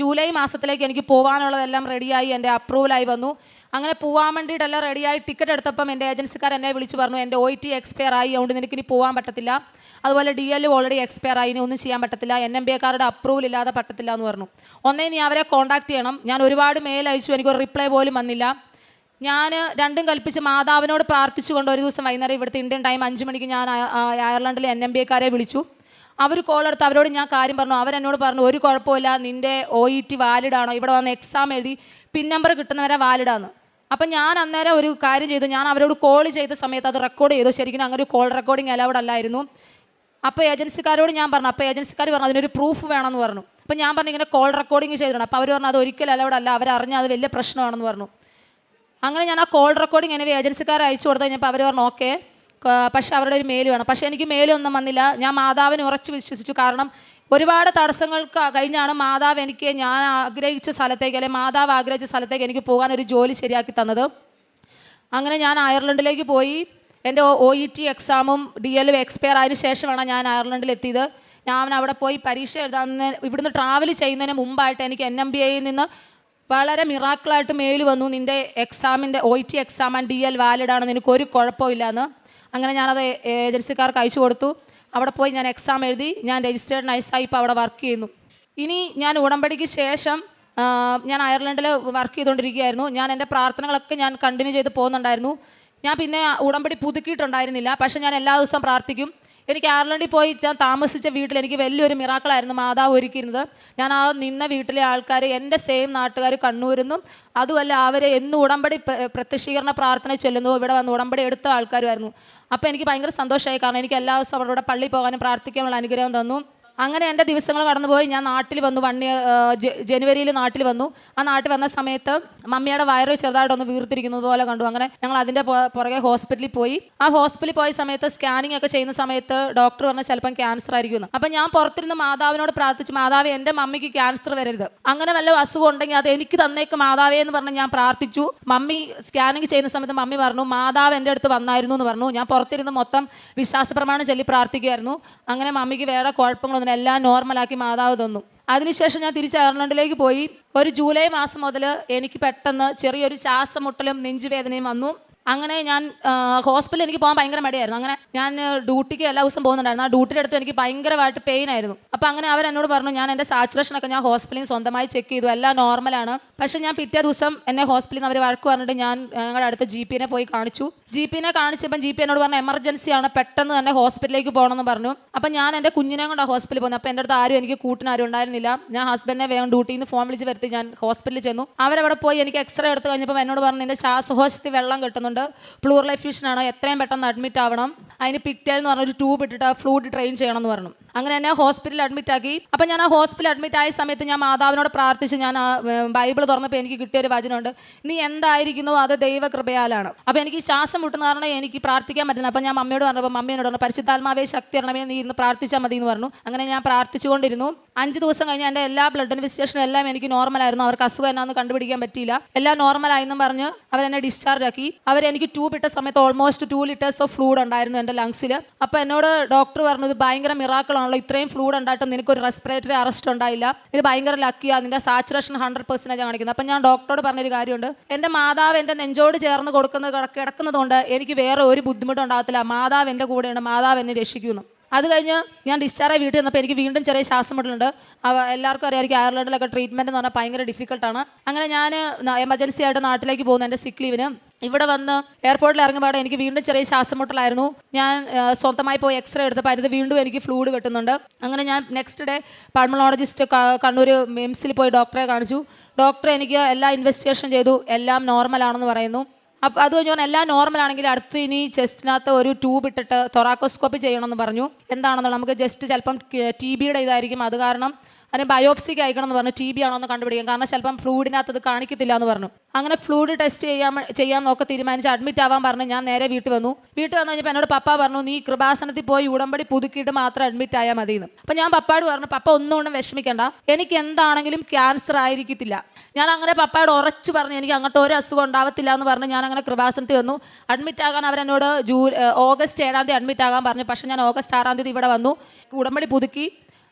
ജൂലൈ മാസത്തിലേക്ക് എനിക്ക് പോകാനുള്ളതെല്ലാം റെഡിയായി, എൻ്റെ അപ്രൂവലായി വന്നു. അങ്ങനെ പോകാൻ വേണ്ടിയിട്ടെല്ലാം റെഡിയായി ടിക്കറ്റ് എടുത്തപ്പം എൻ്റെ ഏജൻസിക്കാർ എന്നെ വിളിച്ച് പറഞ്ഞു എൻ്റെ OIT എക്സ്പയർ ആയി, അതുകൊണ്ട് നിനക്കിനി പോകാൻ പറ്റത്തില്ല, അതുപോലെ DL ഓൾറെഡി എക്സ്പയർ ആയി, ഇനി ഒന്നും ചെയ്യാൻ പറ്റത്തില്ല, NMBAക്കാരുടെ അപ്രൂവൽ ഇല്ലാതെ പറ്റത്തില്ല എന്ന് പറഞ്ഞു. ഒന്നേ നീ അവരെ കോൺടാക്ട് ചെയ്യണം. ഞാൻ ഒരുപാട് മെയിൽ അയച്ചു, എനിക്കൊരു റിപ്ലൈ പോലും വന്നില്ല. ഞാൻ രണ്ടും കൽപ്പിച്ച് മാതാവിനോട് പ്രാർത്ഥിച്ചുകൊണ്ട് ഒരു ദിവസം വൈകുന്നേരം ഇവിടുത്തെ ഇന്ത്യൻ ടൈം 5 മണിക്ക് ഞാൻ അയർലൻഡിലെ NMBAക്കാരെ വിളിച്ചു. അവർ കോൾ എടുത്ത് അവരോട് ഞാൻ കാര്യം പറഞ്ഞു. അവരെന്നോട് പറഞ്ഞു ഒരു കുഴപ്പമില്ല, നിൻ്റെ OIT വാലിഡാണോ, ഇവിടെ വന്ന് എക്സാം എഴുതി പിൻ നമ്പർ കിട്ടുന്നവരെ വാലിഡാണ്. അപ്പം ഞാൻ അന്നേരം ഒരു കാര്യം ചെയ്തു, ഞാൻ അവരോട് കോൾ ചെയ്ത സമയത്ത് അത് റെക്കോർഡ് ചെയ്തു. ശരിക്കും അങ്ങനെ ഒരു കോൾ റെക്കോർഡിങ് അലൗഡ് അല്ലായിരുന്നു. അപ്പോൾ ഏജൻസിക്കാരോട് ഞാൻ പറഞ്ഞു, അപ്പോൾ ഏജൻസിക്കാർ പറഞ്ഞു അതിനൊരു പ്രൂഫ് വേണമെന്ന് പറഞ്ഞു. അപ്പോൾ ഞാൻ പറഞ്ഞു ഇങ്ങനെ കോൾ റെക്കോർഡിങ് ചെയ്തിട്ടുണ്ട്. അപ്പോൾ അവർ പറഞ്ഞു അത് ഒരിക്കലും അലൗഡ് അല്ല, അവരറിഞ്ഞാൽ അത് വലിയ പ്രശ്നമാണെന്ന് പറഞ്ഞു. അങ്ങനെ ഞാൻ ആ കോൾ റെക്കോർഡിങ് എനിക്ക് ഏജൻസിക്കാരെ അയച്ചു കൊടുത്തു കഴിഞ്ഞപ്പോൾ അവർ പറഞ്ഞു ഓക്കെ, പക്ഷേ അവരുടെ ഒരു മെയിൽ വേണം. പക്ഷേ എനിക്ക് മെയിലൊന്നും വന്നില്ല. ഞാൻ മാതാവിനെ ഉറച്ച് വിശ്വസിച്ചു. കാരണം ഒരുപാട് തടസ്സങ്ങൾക്ക് കഴിഞ്ഞാണ് മാതാവ് എനിക്ക് ഞാൻ ആഗ്രഹിച്ച സ്ഥലത്തേക്ക്, അല്ലെങ്കിൽ മാതാവ് ആഗ്രഹിച്ച സ്ഥലത്തേക്ക് എനിക്ക് പോകാനൊരു ജോലി ശരിയാക്കി തന്നത്. അങ്ങനെ ഞാൻ അയർലൻഡിലേക്ക് പോയി. എൻ്റെ OIT എക്സാമും DL എക്സ്പയർ ആയതിനു ശേഷമാണ് ഞാൻ അയർലൻഡിലെത്തിയത്. ഞാൻ അവിടെ പോയി പരീക്ഷ എഴുതാൻ ഇവിടുന്ന് ട്രാവൽ ചെയ്യുന്നതിന് മുമ്പായിട്ട് എനിക്ക് NMBAയിൽ നിന്ന് വളരെ മിറാക്കിളായിട്ട് മെയിൽ വന്നു, നിൻ്റെ എക്സാമിൻ്റെ OIT എക്സാം ആൻഡ് DL വാലിഡാണ്, നിനക്കൊരു കുഴപ്പമില്ലയെന്ന്. അങ്ങനെ ഞാനത് ഏജൻസിക്കാർക്ക് അയച്ചു കൊടുത്തു. അവിടെ പോയി ഞാൻ എക്സാം എഴുതി, ഞാൻ രജിസ്റ്റേർഡ് നഴ്സായി ഇപ്പോൾ അവിടെ വർക്ക് ചെയ്യുന്നു. ഇനി ഞാൻ ഉടമ്പടിക്ക് ശേഷം ഞാൻ അയർലൻഡിൽ വർക്ക് ചെയ്തുകൊണ്ടിരിക്കുകയായിരുന്നു. ഞാൻ എൻ്റെ പ്രാർത്ഥനകളൊക്കെ ഞാൻ കണ്ടിന്യൂ ചെയ്ത് പോകുന്നുണ്ടായിരുന്നു. ഞാൻ പിന്നെ ഉടമ്പടി പുതുക്കിയിട്ടുണ്ടായിരുന്നില്ല, പക്ഷേ ഞാൻ എല്ലാ ദിവസവും പ്രാർത്ഥിക്കും. എനിക്ക് അയർലൻഡിൽ പോയി ഞാൻ താമസിച്ച വീട്ടിൽ എനിക്ക് വലിയൊരു മിറാക്കിളായിരുന്നു മാതാവ് ഒരുക്കിയിരുന്നത്. ഞാൻ ആ നിന്ന വീട്ടിലെ ആൾക്കാർ എൻ്റെ സെയിം നാട്ടുകാർ കണ്ണൂരിൽ നിന്നും, അതുമല്ല അവർ എന്നും ഉടമ്പടി പ്രത്യക്ഷീകരണ പ്രാർത്ഥന ചൊല്ലുന്നു, ഇവിടെ വന്ന് ഉടമ്പടി എടുത്ത ആൾക്കാരുമായിരുന്നു. അപ്പോൾ എനിക്ക് ഭയങ്കര സന്തോഷമായി, കാരണം എനിക്ക് എല്ലാ ദിവസവും അവരുടെ പള്ളിയിൽ പോകാനും പ്രാർത്ഥിക്കാനുള്ള അനുഗ്രഹം തന്നു. അങ്ങനെ എൻ്റെ ദിവസങ്ങൾ കടന്നുപോയി. ഞാൻ നാട്ടിൽ വന്നു, ജനുവരിയിൽ നാട്ടിൽ വന്നു. ആ നാട്ടിൽ വന്ന സമയത്ത് മമ്മിയുടെ വയറ് ചെറുതായിട്ടൊന്ന് വീർത്തിരിക്കുന്നത് പോലെ കണ്ടു. അങ്ങനെ ഞങ്ങൾ അതിൻ്റെ പുറകെ ഹോസ്പിറ്റലിൽ പോയി. ആ ഹോസ്പിറ്റലിൽ പോയ സമയത്ത് സ്കാനിങ് ഒക്കെ ചെയ്യുന്ന സമയത്ത് ഡോക്ടർ പറഞ്ഞാൽ ചിലപ്പം ക്യാൻസർ ആയിരിക്കുമെന്ന്. അപ്പം ഞാൻ പുറത്തിരുന്ന് മാതാവിനോട് പ്രാർത്ഥിച്ചു, മാതാവ് എൻ്റെ മമ്മിക്ക് ക്യാൻസർ വരരുത്, അങ്ങനെ വല്ല അസുഖം ഉണ്ടെങ്കിൽ അത് എനിക്ക് തന്നേക്ക് മാതാവേ എന്ന് പറഞ്ഞ് ഞാൻ പ്രാർത്ഥിച്ചു. മമ്മി സ്കാനിങ് ചെയ്യുന്ന സമയത്ത് മമ്മി പറഞ്ഞു മാതാവ് എൻ്റെ അടുത്ത് വന്നായിരുന്നു എന്ന് പറഞ്ഞു. ഞാൻ പുറത്തിരുന്ന് മൊത്തം വിശ്വാസ പ്രമാണം ചൊല്ലി പ്രാർത്ഥിക്കുമായിരുന്നു. അങ്ങനെ മമ്മിക്ക് വേറെ കുഴപ്പങ്ങളൊന്നും എല്ലാം നോർമലാക്കി മാതാവ് തന്നു. അതിനുശേഷം ഞാൻ തിരിച്ച് അയർലൻഡിലേക്ക് പോയി. ഒരു ജൂലൈ മാസം മുതൽ എനിക്ക് പെട്ടെന്ന് ചെറിയൊരു ശ്വാസമുട്ടലും നെഞ്ചുവേദനയും വന്നു. അങ്ങനെ ഞാൻ ഹോസ്പിറ്റലിൽ എനിക്ക് പോകാൻ ഭയങ്കര മടിയായിരുന്നു. അങ്ങനെ ഞാൻ ഡ്യൂട്ടിക്ക് എല്ലാ ദിവസം പോകുന്നുണ്ടായിരുന്നു. ആ ഡ്യൂട്ടിയുടെ അടുത്ത് എനിക്ക് ഭയങ്കരമായിട്ട് പെയിൻ ആയിരുന്നു. അപ്പോൾ അങ്ങനെ അവരെന്നോട് പറഞ്ഞു, ഞാൻ എൻ്റെ സാച്ചുറേഷനൊക്കെ ഞാൻ ഹോസ്പിറ്റലിൽ സ്വന്തമായി ചെക്ക് ചെയ്തു, എല്ലാം നോർമലാണ്. പക്ഷേ ഞാൻ പിറ്റേ ദിവസം എന്നെ ഹോസ്പിറ്റലിൽ നിന്ന് അവർ വഴക്ക് പറഞ്ഞിട്ട് ഞാൻ ഞങ്ങളുടെ അടുത്ത GPനെ പോയി കാണിച്ചു. GPനെ കാണിച്ചപ്പം GP എന്നോട് പറഞ്ഞു എമർജൻസിയാണ്, പെട്ടെന്ന് തന്നെ ഹോസ്പിറ്റലിലേക്ക് പോകണമെന്ന് പറഞ്ഞു. അപ്പം ഞാൻ എൻ്റെ കുഞ്ഞിനെ കൊണ്ടാണ് ഹോസ്പിറ്റലിൽ പോകുന്നത്. അപ്പോൾ എൻ്റെ അടുത്ത് ആരും എനിക്ക് കൂട്ടിനാരും ഉണ്ടായിരുന്നില്ല. ഞാൻ ഹസ്ബൻഡിനെ വേഗം ഡ്യൂട്ടിയിൽ നിന്ന് ഫോൺ വിളിച്ച് വരുത്തി ഞാൻ ഹോസ്പിറ്റലിൽ ചെന്നു. അവരവിടെ പോയി എനിക്ക് എക്സ്റേ എടുത്ത് കഴിഞ്ഞപ്പോൾ എന്നോട് പറഞ്ഞു എൻ്റെ ശ്വാസകോശത്തിൽ വെള്ളം കെട്ടുന്നുണ്ട്, പ്ലൂറൽ എഫ്യൂഷനാണ്, എത്രയും പെട്ടെന്ന് അഡ്മിറ്റ് ആവണം, അതിന് പിക്ടേൽ എന്ന് പറഞ്ഞൊരു ട്യൂബ് ഇട്ടിട്ട് ഫ്ലൂയിഡ് ഡ്രെയിൻ ചെയ്യണമെന്ന് പറഞ്ഞു. അങ്ങനെ എന്നെ ഹോസ്പിറ്റലിൽ അഡ്മിറ്റ് ആക്കി. അപ്പം ഞാൻ ആ ഹോസ്പിറ്റലിൽ അഡ്മിറ്റ് ആയ സമയത്ത് ഞാൻ മാതാവിനോട് പ്രാർത്ഥിച്ച്, ഞാൻ ആ ബൈബിൾ തുറന്നപ്പോൾ എനിക്ക് കിട്ടിയൊരു വചനമുണ്ട്, നീ എന്തായിരിക്കുന്നോ അത് ദൈവകൃപയാലാണ്. അപ്പോൾ എനിക്ക് ശ്വാസം മുട്ടുന്ന കാരണം എനിക്ക് പ്രാർത്ഥിക്കാൻ പറ്റുന്നത്. അപ്പം ഞാൻ മമ്മിയോട് പറഞ്ഞപ്പോൾ മമ്മി എന്നോട് പറഞ്ഞു, പരിശുദ്ധാത്മാവേ ശക്തി തരണമേ, നീ ഇന്ന് പ്രാർത്ഥിച്ചാൽ മതി എന്ന് പറഞ്ഞു. അങ്ങനെ ഞാൻ പ്രാർത്ഥിച്ചുകൊണ്ടിരുന്നു. 5 ദിവസം കഴിഞ്ഞ് എൻ്റെ എല്ലാ ബ്ലഡ് ഇൻവെസ്റ്റിഗേഷനും എല്ലാം എനിക്ക് നോർമലായിരുന്നു. അവർക്ക് അസുഖം എന്നാന്ന് കണ്ടുപിടിക്കാൻ പറ്റിയില്ല. എല്ലാം നോർമലായെന്നും പറഞ്ഞ് അവരെന്നെ ഡിസ്ചാർജ് ആക്കി. അവരെനിക്ക് ട്യൂബ് ഇട്ട സമയത്ത് ഓൾമോസ്റ്റ് 2 liters ഓഫ് ഫ്ലൂഡ് ഉണ്ടായിരുന്നു എൻ്റെ ലങ്സിൽ. അപ്പോൾ എന്നോട് ഡോക്ടർ പറഞ്ഞത് ഭയങ്കര മിറാക്കിളാണല്ലോ, ഇത്രയും ഫ്ലൂഡ് ഉണ്ടായിട്ടും നിനക്കൊരു റെസ്പിറേറ്ററി അറസ്റ്റ് ഉണ്ടായില്ല, ഇത് ഭയങ്കര ലക്കിയാണ്, നിൻ്റെ സാച്ചുറേഷൻ 100% കാണിക്കുന്നത്. അപ്പം ഞാൻ ഡോക്ടറോട് പറഞ്ഞൊരു കാര്യമുണ്ട്, എൻ്റെ മാതാവ് എൻ്റെ നെഞ്ചോട് ചേർന്ന് കിടക്കുന്നതുകൊണ്ട് എനിക്ക് വേറെ ഒരു ബുദ്ധിമുട്ടും ഉണ്ടാകത്തില്ല. മാതാവ് എൻ്റെ കൂടെയുണ്ട്, മാതാവ് എന്നെ രക്ഷിക്കുന്നു. അത് കഴിഞ്ഞ് ഞാൻ ഡിസ്ചാർജ് വീട്ടിൽ വന്നപ്പോൾ എനിക്ക് വീണ്ടും ചെറിയ ശ്വാസം മുട്ടലുണ്ട്. എല്ലാവർക്കും അറിയാമായിരിക്കും അയർലൻഡിലൊക്കെ ട്രീറ്റ്മെൻറ്റ് എന്ന് പറഞ്ഞാൽ ഭയങ്കര ഡിഫിക്കൽട്ടാണ്. അങ്ങനെ ഞാൻ എമർജൻസി ആയിട്ട് നാട്ടിലേക്ക് പോകുന്നു എൻ്റെ സിക്ക് ലീവിന്. ഇവിടെ വന്ന് എയർപോർട്ടിൽ ഇറങ്ങുമ്പോൾ എനിക്ക് വീണ്ടും ചെറിയ ശ്വാസം മുട്ടലായിരുന്നു. ഞാൻ സ്വന്തമായി പോയി എക്സ്റേ എടുത്തപ്പോൾ അതിന് വീണ്ടും എനിക്ക് ഫ്ലൂഡ് കിട്ടുന്നുണ്ട്. അങ്ങനെ ഞാൻ നെക്സ്റ്റ് ഡേ പൾമണോളജിസ്റ്റ് കണ്ണൂർ മിംസിൽ പോയി ഡോക്ടറെ കാണിച്ചു. ഡോക്ടർ എനിക്ക് എല്ലാ ഇൻവെസ്റ്റിഗേഷൻ ചെയ്തു, എല്ലാം നോർമലാണെന്ന് പറയുന്നു. അപ്പോൾ അത് കഴിഞ്ഞ് പറഞ്ഞാൽ എല്ലാം നോർമലാണെങ്കിൽ അടുത്ത് ഇനി ചെസ്റ്റിനകത്ത് ഒരു ട്യൂബ് ഇട്ടിട്ട് തൊറാക്കോസ്കോപ്പി ചെയ്യണമെന്ന് പറഞ്ഞു. എന്താണെന്നുള്ളത് നമുക്ക് ജസ്റ്റ് ചിലപ്പം TB ഇതായിരിക്കും, അത് കാരണം അതിന് ബയോപ്സിക്ക് അയക്കണം എന്ന് പറഞ്ഞു. TB ആണോ എന്ന് കണ്ടുപിടിക്കാം, കാരണം ചിലപ്പം ഫ്ലൂഡിനകത്ത് ഇത് കാണിക്കത്തില്ല എന്ന് പറഞ്ഞു. അങ്ങനെ ഫ്ലൂഡ് ടെസ്റ്റ് ചെയ്യാൻ നോക്കി തീരുമാനിച്ച് അഡ്മിറ്റ് ആവാൻ പറഞ്ഞു. ഞാൻ നേരെ വീട്ടിൽ വന്നു കഴിഞ്ഞപ്പോൾ എന്നോട് പപ്പ പറഞ്ഞു, നീ കൃപാസനത്തിൽ പോയി ഉടമ്പടി പുതുക്കിയിട്ട് മാത്രം അഡ്മിറ്റ് ആയാൽ മതി എന്ന്. അപ്പം ഞാൻ പപ്പായോട് പറഞ്ഞു, പപ്പ ഒന്നുകൊണ്ടും വിഷമിക്കേണ്ട, എനിക്ക് എന്താണെങ്കിലും ക്യാൻസർ ആയിരിക്കത്തില്ല. ഞാൻ അങ്ങനെ പപ്പയോട് ഉറച്ചു പറഞ്ഞു, എനിക്ക് അങ്ങോട്ട് ഒരു അസുഖം ഉണ്ടാവത്തില്ല എന്ന് പറഞ്ഞ് ഞാൻ അങ്ങനെ കൃപാസനത്തിൽ വന്നു. അഡ്മിറ്റ് ആകാൻ അവരെന്നോട് ഓഗസ്റ്റ് 7 അഡ്മിറ്റ് ആകാൻ പറഞ്ഞു. പക്ഷേ ഞാൻ ഓഗസ്റ്റ് 6 ഇവിടെ വന്നു, ഉടമ്പടി പുതുക്കി.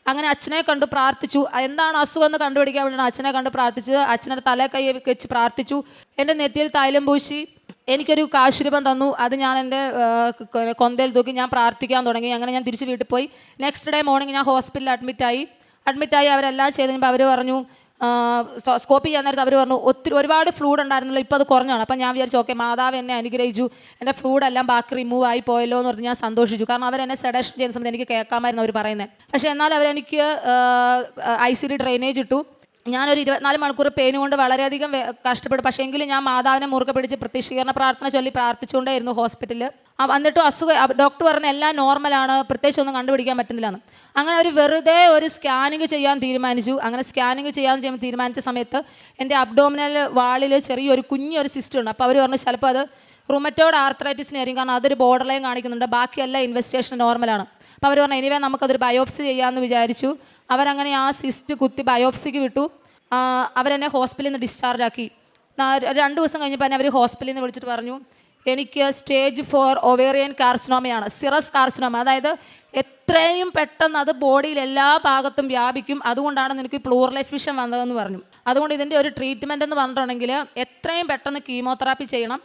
അങ്ങനെ അച്ഛനെ കണ്ടു പ്രാർത്ഥിച്ചു. എന്താണ് അസുഖം എന്ന് കണ്ടുപിടിക്കാൻ വേണ്ടിയാണ് അച്ഛനെ കണ്ട് പ്രാർത്ഥിച്ചത്. അച്ഛനെ തലേ കൈ വെച്ച് പ്രാർത്ഥിച്ചു. എൻ്റെ നെറ്റിയിൽ തൈലം പൂശി എനിക്കൊരു കാശുരൂപം തന്നു. അത് ഞാൻ എൻ്റെ കൊന്തയിൽ തൂക്കി ഞാൻ പ്രാർത്ഥിക്കാൻ തുടങ്ങി. അങ്ങനെ ഞാൻ തിരിച്ച് വീട്ടിൽ പോയി. നെക്സ്റ്റ് ഡേ മോർണിംഗ് ഞാൻ ഹോസ്പിറ്റലിൽ അഡ്മിറ്റായി അവരെല്ലാം ചെയ്ത് കഴിയുമ്പോൾ അവർ പറഞ്ഞു, സ്കോപ്പ് ചെയ്യാൻ നേരത്ത് അവർ പറഞ്ഞു, ഒരുപാട് ഫ്ലൂഡ് ഉണ്ടായിരുന്നല്ലോ, ഇപ്പോൾ അത് കുറഞ്ഞാണ്. അപ്പം ഞാൻ വിചാരിച്ചു, ഓക്കെ മാതാവ് എന്നെ അനുഗ്രഹിച്ചു, എൻ്റെ ഫ്ലൂഡെല്ലാം ബാക്കി റിമൂവ് ആയി പോയല്ലോ എന്ന് പറഞ്ഞ് ഞാൻ സന്തോഷിച്ചു. കാരണം അവരെന്നെ സെഡേഷൻ ചെയ്യുന്ന സമയത്ത് എനിക്ക് കേൾക്കാമായിരുന്നു അവർ പറയുന്നത്. പക്ഷേ എന്നാൽ അവരെനിക്ക് ICD ഡ്രെയിനേജ് ഇട്ടു. ഞാനൊരു 24 മണിക്കൂർ പെയിൻ കൊണ്ട് വളരെയധികം കഷ്ടപ്പെട്ടു. പക്ഷേ എങ്കിലും ഞാൻ മാതാവിനെ മുറുകെ പിടിച്ച് പ്രത്യക്ഷീകരണ പ്രാർത്ഥന ചൊല്ലി പ്രാർത്ഥിച്ചുകൊണ്ടേയിരുന്നു ഹോസ്പിറ്റലിൽ. എന്നിട്ടും ഡോക്ടർ പറഞ്ഞ എല്ലാം നോർമലാണ്, പ്രത്യേകിച്ച് ഒന്നും കണ്ടുപിടിക്കാൻ പറ്റുന്നില്ലെന്ന്. അങ്ങനെ അവർ വെറുതെ ഒരു സ്കാനിങ് ചെയ്യാൻ തീരുമാനിച്ചു. അങ്ങനെ സ്കാനിങ് ചെയ്യാൻ തീരുമാനിച്ച സമയത്ത് എൻ്റെ അബ്ഡോമിനൽ വാളിൽ ചെറിയൊരു കുഞ്ഞൊരു സിസ്റ്റ് ഉണ്ട്. അപ്പോൾ അവർ പറഞ്ഞു ചിലപ്പോൾ അത് റുമറ്റോയ്ഡ് ആർത്രൈറ്റിസിനായിരിക്കും, കാരണം അതൊരു ബോർഡർ ലൈൻ കാണിക്കുന്നുണ്ട്, ബാക്കിയെല്ലാം ഇൻവെസ്റ്റിഗേഷൻ നോർമലാണ്. അപ്പോൾ അവർ പറഞ്ഞു എനിവേ നമുക്കതൊരു ബയോപ്സി ചെയ്യാമെന്ന് വിചാരിച്ചു. അവരങ്ങനെ ആ സിസ്റ്റ് കുത്തി ബയോപ്സിക്ക് വിട്ടു. അവരെന്നെ ഹോസ്പിറ്റലിൽ നിന്ന് ഡിസ്ചാർജ് ആക്കി. 2 ദിവസം കഴിഞ്ഞപ്പോൾ തന്നെ അവർ ഹോസ്പിറ്റലിൽ നിന്ന് വിളിച്ചിട്ട് പറഞ്ഞു, എനിക്ക് സ്റ്റേജ് 4 ഒവേറിയൻ കാർസിനോമയാണ്, സിറസ് കാർസിനോമ. അതായത് എത്രയും പെട്ടെന്ന് അത് ബോഡിയിൽ എല്ലാ ഭാഗത്തും വ്യാപിക്കും, അതുകൊണ്ടാണ് നിനക്ക് പ്ലൂറൽ എഫ്യൂഷൻ വന്നതെന്ന് പറഞ്ഞു. അതുകൊണ്ട് ഇതിൻ്റെ ഒരു ട്രീറ്റ്മെൻറ്റ് എന്ന് പറഞ്ഞിട്ടുണ്ടെങ്കിൽ എത്രയും പെട്ടെന്ന് കീമോതെറാപ്പി ചെയ്യണം.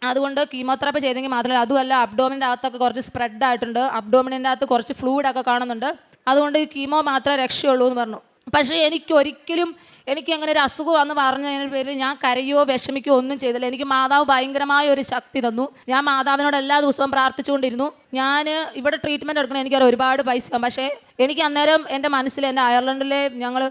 അതുകൊണ്ട് കീമോതെറാപ്പി ചെയ്തെങ്കിൽ മാത്രമല്ല, അതുമല്ല അബ്ഡോമിൻ്റെ അകത്തൊക്കെ കുറച്ച് സ്പ്രെഡ് ആയിട്ടുണ്ട്, അബ്ഡോമിൻ്റെ അകത്ത് കുറച്ച് ഫ്ലൂയിഡൊക്കെ കാണുന്നുണ്ട്, അതുകൊണ്ട് കീമോ മാത്രമേ രക്ഷയുള്ളൂ എന്ന് പറഞ്ഞു. പക്ഷേ എനിക്ക് അങ്ങനെ ഒരു അസുഖമാണെന്ന് പറഞ്ഞതിന് പേരിൽ ഞാൻ കരയോ വിഷമിക്കുകയോ ഒന്നും ചെയ്തില്ല. എനിക്ക് മാതാവ് ഭയങ്കരമായ ഒരു ശക്തി തന്നു. ഞാൻ മാതാവിനോട് എല്ലാ ദിവസവും പ്രാർത്ഥിച്ചുകൊണ്ടിരുന്നു. ഞാൻ ഇവിടെ ട്രീറ്റ്മെൻറ്റ് എടുക്കണം, എനിക്കറിയാം ഒരുപാട് പൈസ. പക്ഷേ എനിക്ക് അന്നേരം എൻ്റെ മനസ്സിൽ എൻ്റെ അയർലൻഡിലെ ഞങ്ങൾ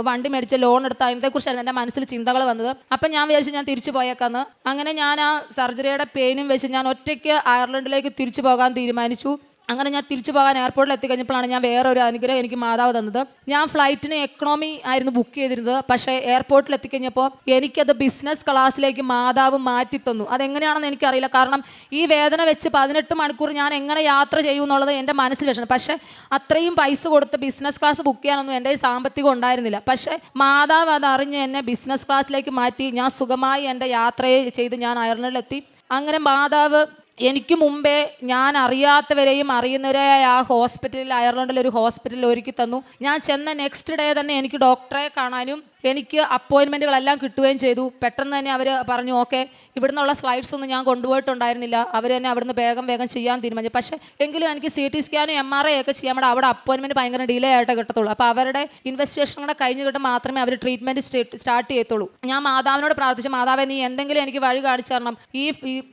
വണ്ടി മേടിച്ച് ലോൺ എടുത്ത അതിനെക്കുറിച്ചായിരുന്നു എൻ്റെ മനസ്സിൽ ചിന്തകൾ വന്നത്. അപ്പം ഞാൻ വിചാരിച്ചു ഞാൻ തിരിച്ചു പോയേക്കാന്ന്. അങ്ങനെ ഞാൻ ആ സർജറിയുടെ പെയിനും വെച്ച് ഞാൻ ഒറ്റയ്ക്ക് അയർലൻഡിലേക്ക് തിരിച്ചു പോകാൻ തീരുമാനിച്ചു. അങ്ങനെ ഞാൻ തിരിച്ചു പോകാൻ എയർപോർട്ടിൽ എത്തിക്കഴിഞ്ഞപ്പോഴാണ് ഞാൻ വേറൊരു അനുഗ്രഹം എനിക്ക് മാതാവ് തന്നത്. ഞാൻ ഫ്ലൈറ്റിന് എക്കണോമി ആയിരുന്നു ബുക്ക് ചെയ്തിരുന്നത്. പക്ഷേ എയർപോർട്ടിൽ എത്തിക്കഴിഞ്ഞപ്പോൾ എനിക്കത് ബിസിനസ് ക്ലാസ്സിലേക്ക് മാതാവ് മാറ്റി തന്നു. അതെങ്ങനെയാണെന്ന് എനിക്കറിയില്ല. കാരണം ഈ വേദന വെച്ച് 18 മണിക്കൂർ ഞാൻ എങ്ങനെ യാത്ര ചെയ്യും എന്നുള്ളത് എൻ്റെ മനസ്സിൽ വെച്ചത്. പക്ഷേ അത്രയും പൈസ കൊടുത്ത് ബിസിനസ് ക്ലാസ് ബുക്ക് ചെയ്യാനൊന്നും എൻ്റെ സാമ്പത്തികം ഉണ്ടായിരുന്നില്ല. പക്ഷേ മാതാവ് അതറിഞ്ഞ് എന്നെ ബിസിനസ് ക്ലാസ്സിലേക്ക് മാറ്റി. ഞാൻ സുഖമായി എൻ്റെ യാത്രയെ ചെയ്ത് ഞാൻ അയർലൻഡിലെത്തി. അങ്ങനെ മാതാവ് എനിക്ക് മുമ്പേ ഞാൻ അറിയാത്തവരെയും അറിയുന്നവരെയായ ആ ഹോസ്പിറ്റലിൽ, അയർലൻഡിലൊരു ഹോസ്പിറ്റലിൽ ഒരുക്കി തന്നു. ഞാൻ ചെന്ന നെക്സ്റ്റ് ഡേ തന്നെ എനിക്ക് ഡോക്ടറെ കാണാനും എനിക്ക് അപ്പോയിൻമെൻറ്റുകളെല്ലാം കിട്ടുകയും ചെയ്തു. പെട്ടെന്ന് തന്നെ അവർ പറഞ്ഞു ഓക്കെ, ഇവിടെ നിന്നുള്ള സ്ലൈഡ്സ് ഒന്നും ഞാൻ കൊണ്ടുപോയിട്ടുണ്ടായിരുന്നില്ല, അവർ തന്നെ അവിടുന്ന് വേഗം ചെയ്യാൻ തീരുമാനിച്ചു. പക്ഷേ എങ്കിലും എനിക്ക് CT സ്കാനും MRI ഒക്കെ ചെയ്യാൻ വേണ്ടി അവിടെ അപ്പോയിൻമെൻറ്റ് ഭയങ്കര ഡിലേ ആയിട്ട് കിട്ടത്തുള്ളൂ. അപ്പോൾ അവരുടെ ഇൻവെസ്റ്റിഗേഷൻ കൂടെ കഴിഞ്ഞ് കിട്ടും മാത്രമേ അവർ ട്രീറ്റ്മെൻറ്റ് സ്റ്റാർട്ട് ചെയ്യത്തുള്ളൂ. ഞാൻ മാതാവിനോട് പ്രാർത്ഥിച്ചു, മാതാവേ നീ എന്തെങ്കിലും എനിക്ക് വഴി കാണിച്ചു തരണം.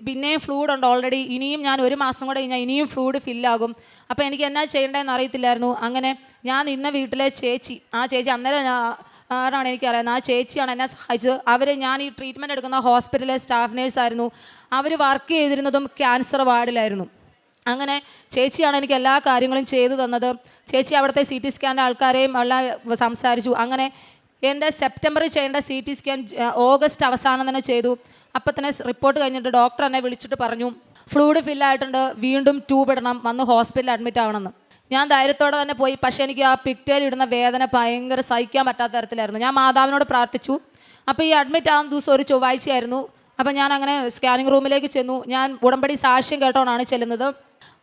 പിന്നെയും ഫ്ലൂഡ് ഉണ്ട് ഓൾറെഡി, ഇനിയും ഞാൻ 1 മാസം കൂടെ കഴിഞ്ഞാൽ ഇനിയും ഫ്ലൂഡ് ഫില്ലാകും. അപ്പോൾ എനിക്ക് എന്നാ ചെയ്യേണ്ടതെന്ന് അറിയത്തില്ലായിരുന്നു. അങ്ങനെ ഞാൻ ഇന്ന വീട്ടിലെ ചേച്ചി, ആ ചേച്ചി അന്നേരം ആരാണ് എനിക്കറിയാവുന്നത്, ആ ചേച്ചിയാണ് എന്നെ സഹായിച്ചത്. ഞാൻ ഈ ട്രീറ്റ്മെൻറ്റ് എടുക്കുന്ന ഹോസ്പിറ്റലിലെ സ്റ്റാഫ് നേഴ്സായിരുന്നു. അവർ വർക്ക് ചെയ്തിരുന്നതും ക്യാൻസർ വാർഡിലായിരുന്നു. അങ്ങനെ ചേച്ചിയാണ് എനിക്ക് എല്ലാ കാര്യങ്ങളും ചെയ്തു തന്നത്. ചേച്ചി അവിടുത്തെ CT സ്കാൻ്റെ ആൾക്കാരെയും എല്ലാം സംസാരിച്ചു. അങ്ങനെ എൻ്റെ സെപ്റ്റംബറിൽ ചെയ്യേണ്ട CT സ്കാൻ ഓഗസ്റ്റ് അവസാനം തന്നെ ചെയ്തു. അപ്പം തന്നെ റിപ്പോർട്ട് കഴിഞ്ഞിട്ട് ഡോക്ടർ എന്നെ വിളിച്ചിട്ട് പറഞ്ഞു ഫ്ലൂയിഡ് ഫില്ലായിട്ടുണ്ട്, വീണ്ടും ട്യൂബ് ഇടണം, വന്ന് ഹോസ്പിറ്റലിൽ അഡ്മിറ്റ് ആവണമെന്ന്. ഞാൻ ധൈര്യത്തോടെ തന്നെ പോയി. പക്ഷേ എനിക്ക് ആ പിക്റ്റേൽ ഇടുന്ന വേദന ഭയങ്കര സഹിക്കാൻ പറ്റാത്ത തരത്തിലായിരുന്നു. ഞാൻ മാതാവിനോട് പ്രാർത്ഥിച്ചു. അപ്പോൾ ഈ അഡ്മിറ്റ് ആവുന്ന ദിവസം ഒരു ചൊവ്വാഴ്ചയായിരുന്നു. അപ്പം ഞാൻ അങ്ങനെ സ്കാനിങ് റൂമിലേക്ക് ചെന്നു. ഞാൻ ഉടമ്പടി സാക്ഷ്യം കേട്ടോണാണ് ചെല്ലുന്നത്.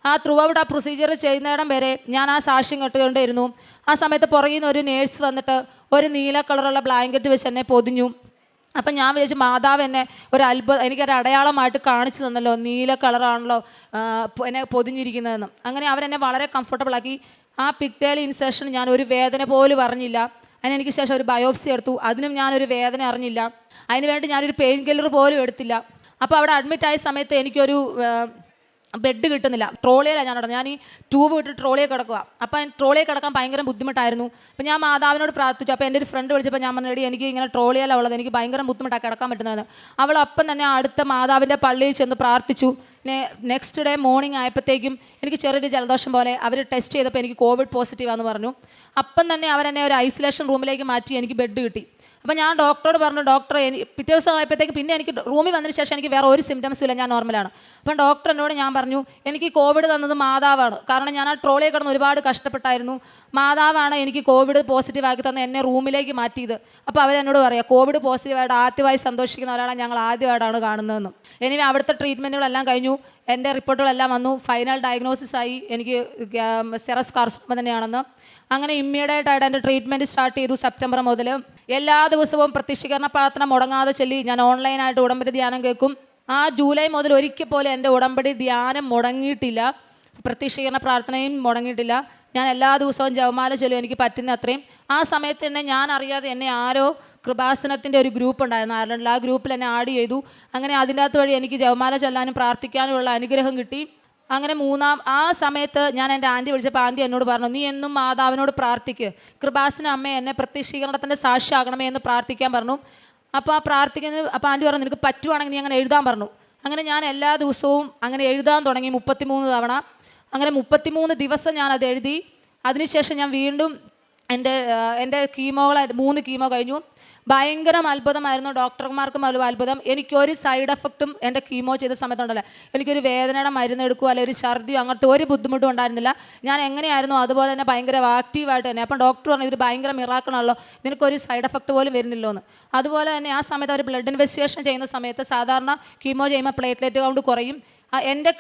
ആ ത്രൂ ഔട്ട് ആ പ്രൊസീജിയർ ചെയ്യുന്നിടം വരെ ഞാൻ ആ സാക്ഷ്യം കേട്ടുകൊണ്ടിരുന്നു. ആ സമയത്ത് പുറകിൽ നിന്ന് ഒരു നേഴ്സ് വന്നിട്ട് ഒരു നീല കളറുള്ള ബ്ലാങ്കറ്റ് വെച്ച് എന്നെ പൊതിഞ്ഞു. അപ്പം ഞാൻ വിചാരിച്ചു മാതാവ് എന്നെ ഒരു അത്ഭുതം, എനിക്കൊരു അടയാളമായിട്ട് കാണിച്ചു തന്നല്ലോ, നീല കളറാണല്ലോ എന്നെ പൊതിഞ്ഞിരിക്കുന്നതെന്ന്. അങ്ങനെ അവരെന്നെ വളരെ കംഫർട്ടബിളാക്കി. ആ പിക്റ്റേൽ ഇൻസെഷൻ ഞാൻ ഒരു വേദന പോലും അറിഞ്ഞില്ല. അതിനെനിക്ക് ശേഷം ഒരു ബയോപ്സി എടുത്തു. അതിനും ഞാനൊരു വേദന അറിഞ്ഞില്ല. അതിനുവേണ്ടി ഞാനൊരു പെയിൻ കില്ലർ പോലും എടുത്തില്ല. അപ്പോൾ അവിടെ അഡ്മിറ്റായ സമയത്ത് എനിക്കൊരു ബെഡ് കിട്ടുന്നില്ല. ട്രോളിയിലാണ് ഞാൻ നടന്നത്. ഞാൻ ഈ ട്യൂബ് വിട്ട് ട്രോളിയെ കിടക്കുക. അപ്പം ട്രോളിയെ കിടക്കാൻ ഭയങ്കര ബുദ്ധിമുട്ടായിരുന്നു. അപ്പം ഞാൻ മാതാവിനോട് പ്രാർത്ഥിച്ചു. അപ്പോൾ എൻ്റെ ഒരു ഫ്രണ്ട് വിളിച്ചപ്പോൾ ഞാൻ പറഞ്ഞു, എനിക്ക് ഇങ്ങനെ ട്രോളിയല്ല ഉള്ളത്, എനിക്ക് ഭയങ്കര ബുദ്ധിമുട്ടാണ് കിടക്കാൻ പറ്റുന്നത്. അവൾ അപ്പം തന്നെ അടുത്ത മാതാവിൻ്റെ പള്ളിയിൽ ചെന്ന് പ്രാർത്ഥിച്ചു. നെക്സ്റ്റ് ഡേ മോർണിംഗ് ആയപ്പോഴത്തേക്കും എനിക്ക് ചെറിയൊരു ജലദോഷം പോലെ. അവർ ടെസ്റ്റ് ചെയ്തപ്പോൾ എനിക്ക് കോവിഡ് പോസിറ്റീവാണെന്ന് പറഞ്ഞു. അപ്പം തന്നെ അവരെന്നെ ഒരു ഐസൊലേഷൻ റൂമിലേക്ക് മാറ്റി. എനിക്ക് ബെഡ് കിട്ടി. അപ്പോൾ ഞാൻ ഡോക്ടറോട് പറഞ്ഞു, ഡോക്ടർ പിറ്റേ ദിവസം ആയപ്പോഴത്തേക്ക് പിന്നെ എനിക്ക് റൂമിൽ വന്നതിന് ശേഷം എനിക്ക് വേറെ ഒരു സിംറ്റംസും ഇല്ല, ഞാൻ നോർമലാണ്. അപ്പം ഡോക്ടറിനോട് ഞാൻ പറഞ്ഞു എനിക്ക് കോവിഡ് തന്നത് മാതാവാണ്. കാരണം ഞാൻ ആ ട്രോളിയെ കിടന്ന് ഒരുപാട് കഷ്ടപ്പെട്ടായിരുന്നു. മാതാവാണ് എനിക്ക് കോവിഡ് പോസിറ്റീവ് ആക്കി തന്ന് എന്നെ റൂമിലേക്ക് മാറ്റിയത്. അപ്പോൾ അവരെന്നോട് പറയാം കോവിഡ് പോസിറ്റീവായിട്ട് ആദ്യമായി സന്തോഷിക്കുന്ന ഒരാളെ ഞങ്ങൾ ആദ്യമായിട്ടാണ് കാണുന്നതെന്നും. ഇനി അവിടുത്തെ ട്രീറ്റ്മെൻറ്റുകളെല്ലാം കഴിഞ്ഞു. എൻ്റെ റിപ്പോർട്ടുകളെല്ലാം വന്നു. ഫൈനൽ ഡയഗ്നോസിസ് ആയി എനിക്ക് സെറസ് കാർസിനോമ തന്നെയാണെന്ന്. അങ്ങനെ ഇമ്മീഡിയറ്റായിട്ട് എൻ്റെ ട്രീറ്റ്മെൻറ്റ് സ്റ്റാർട്ട് ചെയ്തു. സെപ്റ്റംബർ മുതൽ എല്ലാ ദിവസവും പ്രത്യക്ഷീകരണ പ്രാർത്ഥന മുടങ്ങാതെ ചൊല്ലി ഞാൻ ഓൺലൈനായിട്ട് ഉടമ്പടി ധ്യാനം കേൾക്കും. ആ ജൂലൈ മുതൽ ഒരിക്കൽ പോലെ എൻ്റെ ഉടമ്പടി ധ്യാനം മുടങ്ങിയിട്ടില്ല, പ്രത്യക്ഷീകരണ പ്രാർത്ഥനയും മുടങ്ങിയിട്ടില്ല. ഞാൻ എല്ലാ ദിവസവും ജപമാല ചൊല്ലും എനിക്ക് പറ്റുന്ന അത്രയും. ആ സമയത്ത് തന്നെ ഞാൻ അറിയാതെ എന്നെ ആരോ കൃപാസനത്തിൻ്റെ ഒരു ഗ്രൂപ്പ് ഉണ്ടായിരുന്നു അയർലൻഡിൽ. ആ ഗ്രൂപ്പിൽ എന്നെ ആഡ് ചെയ്തു. അങ്ങനെ അതിൻ്റെ അകത്ത് വഴി എനിക്ക് ജപമാല ചൊല്ലാനും പ്രാർത്ഥിക്കാനുമുള്ള അനുഗ്രഹം കിട്ടി. അങ്ങനെ ആ സമയത്ത് ഞാൻ എൻ്റെ ആൻറ്റി വിളിച്ചപ്പോൾ ആൻറ്റി എന്നോട് പറഞ്ഞു, നീ എന്നും മാതാവിനോട് പ്രാർത്ഥിക്ക്, കൃപാസന അമ്മ എന്നെ പ്രത്യക്ഷീകരണത്തിൻ്റെ സാക്ഷിയാകണമേ എന്ന് പ്രാർത്ഥിക്കാൻ പറഞ്ഞു. അപ്പോൾ അപ്പോൾ ആൻറ്റി പറഞ്ഞു നിനക്ക് പറ്റുവാണെങ്കിൽ നീ അങ്ങനെ എഴുതാൻ പറഞ്ഞു. അങ്ങനെ ഞാൻ എല്ലാ ദിവസവും അങ്ങനെ എഴുതാൻ തുടങ്ങി 33 തവണ. അങ്ങനെ 33 ദിവസം ഞാനത് എഴുതി. അതിനുശേഷം ഞാൻ വീണ്ടും എൻ്റെ 3 കീമോ കഴിഞ്ഞു. ഭയങ്കര അത്ഭുതമായിരുന്നു. ഡോക്ടർമാർക്കും അത്ഭുതം. എനിക്കൊരു സൈഡ് എഫക്റ്റും എൻ്റെ കീമോ ചെയ്ത സമയത്തുണ്ടല്ലോ, എനിക്കൊരു വേദനയുടെ മരുന്ന് എടുക്കുക അല്ലെങ്കിൽ ഒരു ഛർദിയോ അങ്ങനത്തെ ഒരു ബുദ്ധിമുട്ടും ഉണ്ടായിരുന്നില്ല. ഞാൻ എങ്ങനെയായിരുന്നു അതുപോലെ തന്നെ ഭയങ്കര ആക്റ്റീവായിട്ട് തന്നെ. അപ്പം ഡോക്ടർ പറഞ്ഞു ഇതൊരു ഭയങ്കര മിറാക്കിളാണല്ലോ, നിനക്കൊരു സൈഡ് എഫക്റ്റ് പോലും വരുന്നില്ലോ എന്ന്. അതുപോലെ തന്നെ ആ സമയത്ത് അവർ ബ്ലഡ് ഇൻവെസ്റ്റിഗേഷൻ ചെയ്യുന്ന സമയത്ത് സാധാരണ കീമോ ചെയ്യുമ്പോൾ പ്ലേറ്റ്ലെറ്റ് കൗണ്ട് കുറയും. എൻ്റെ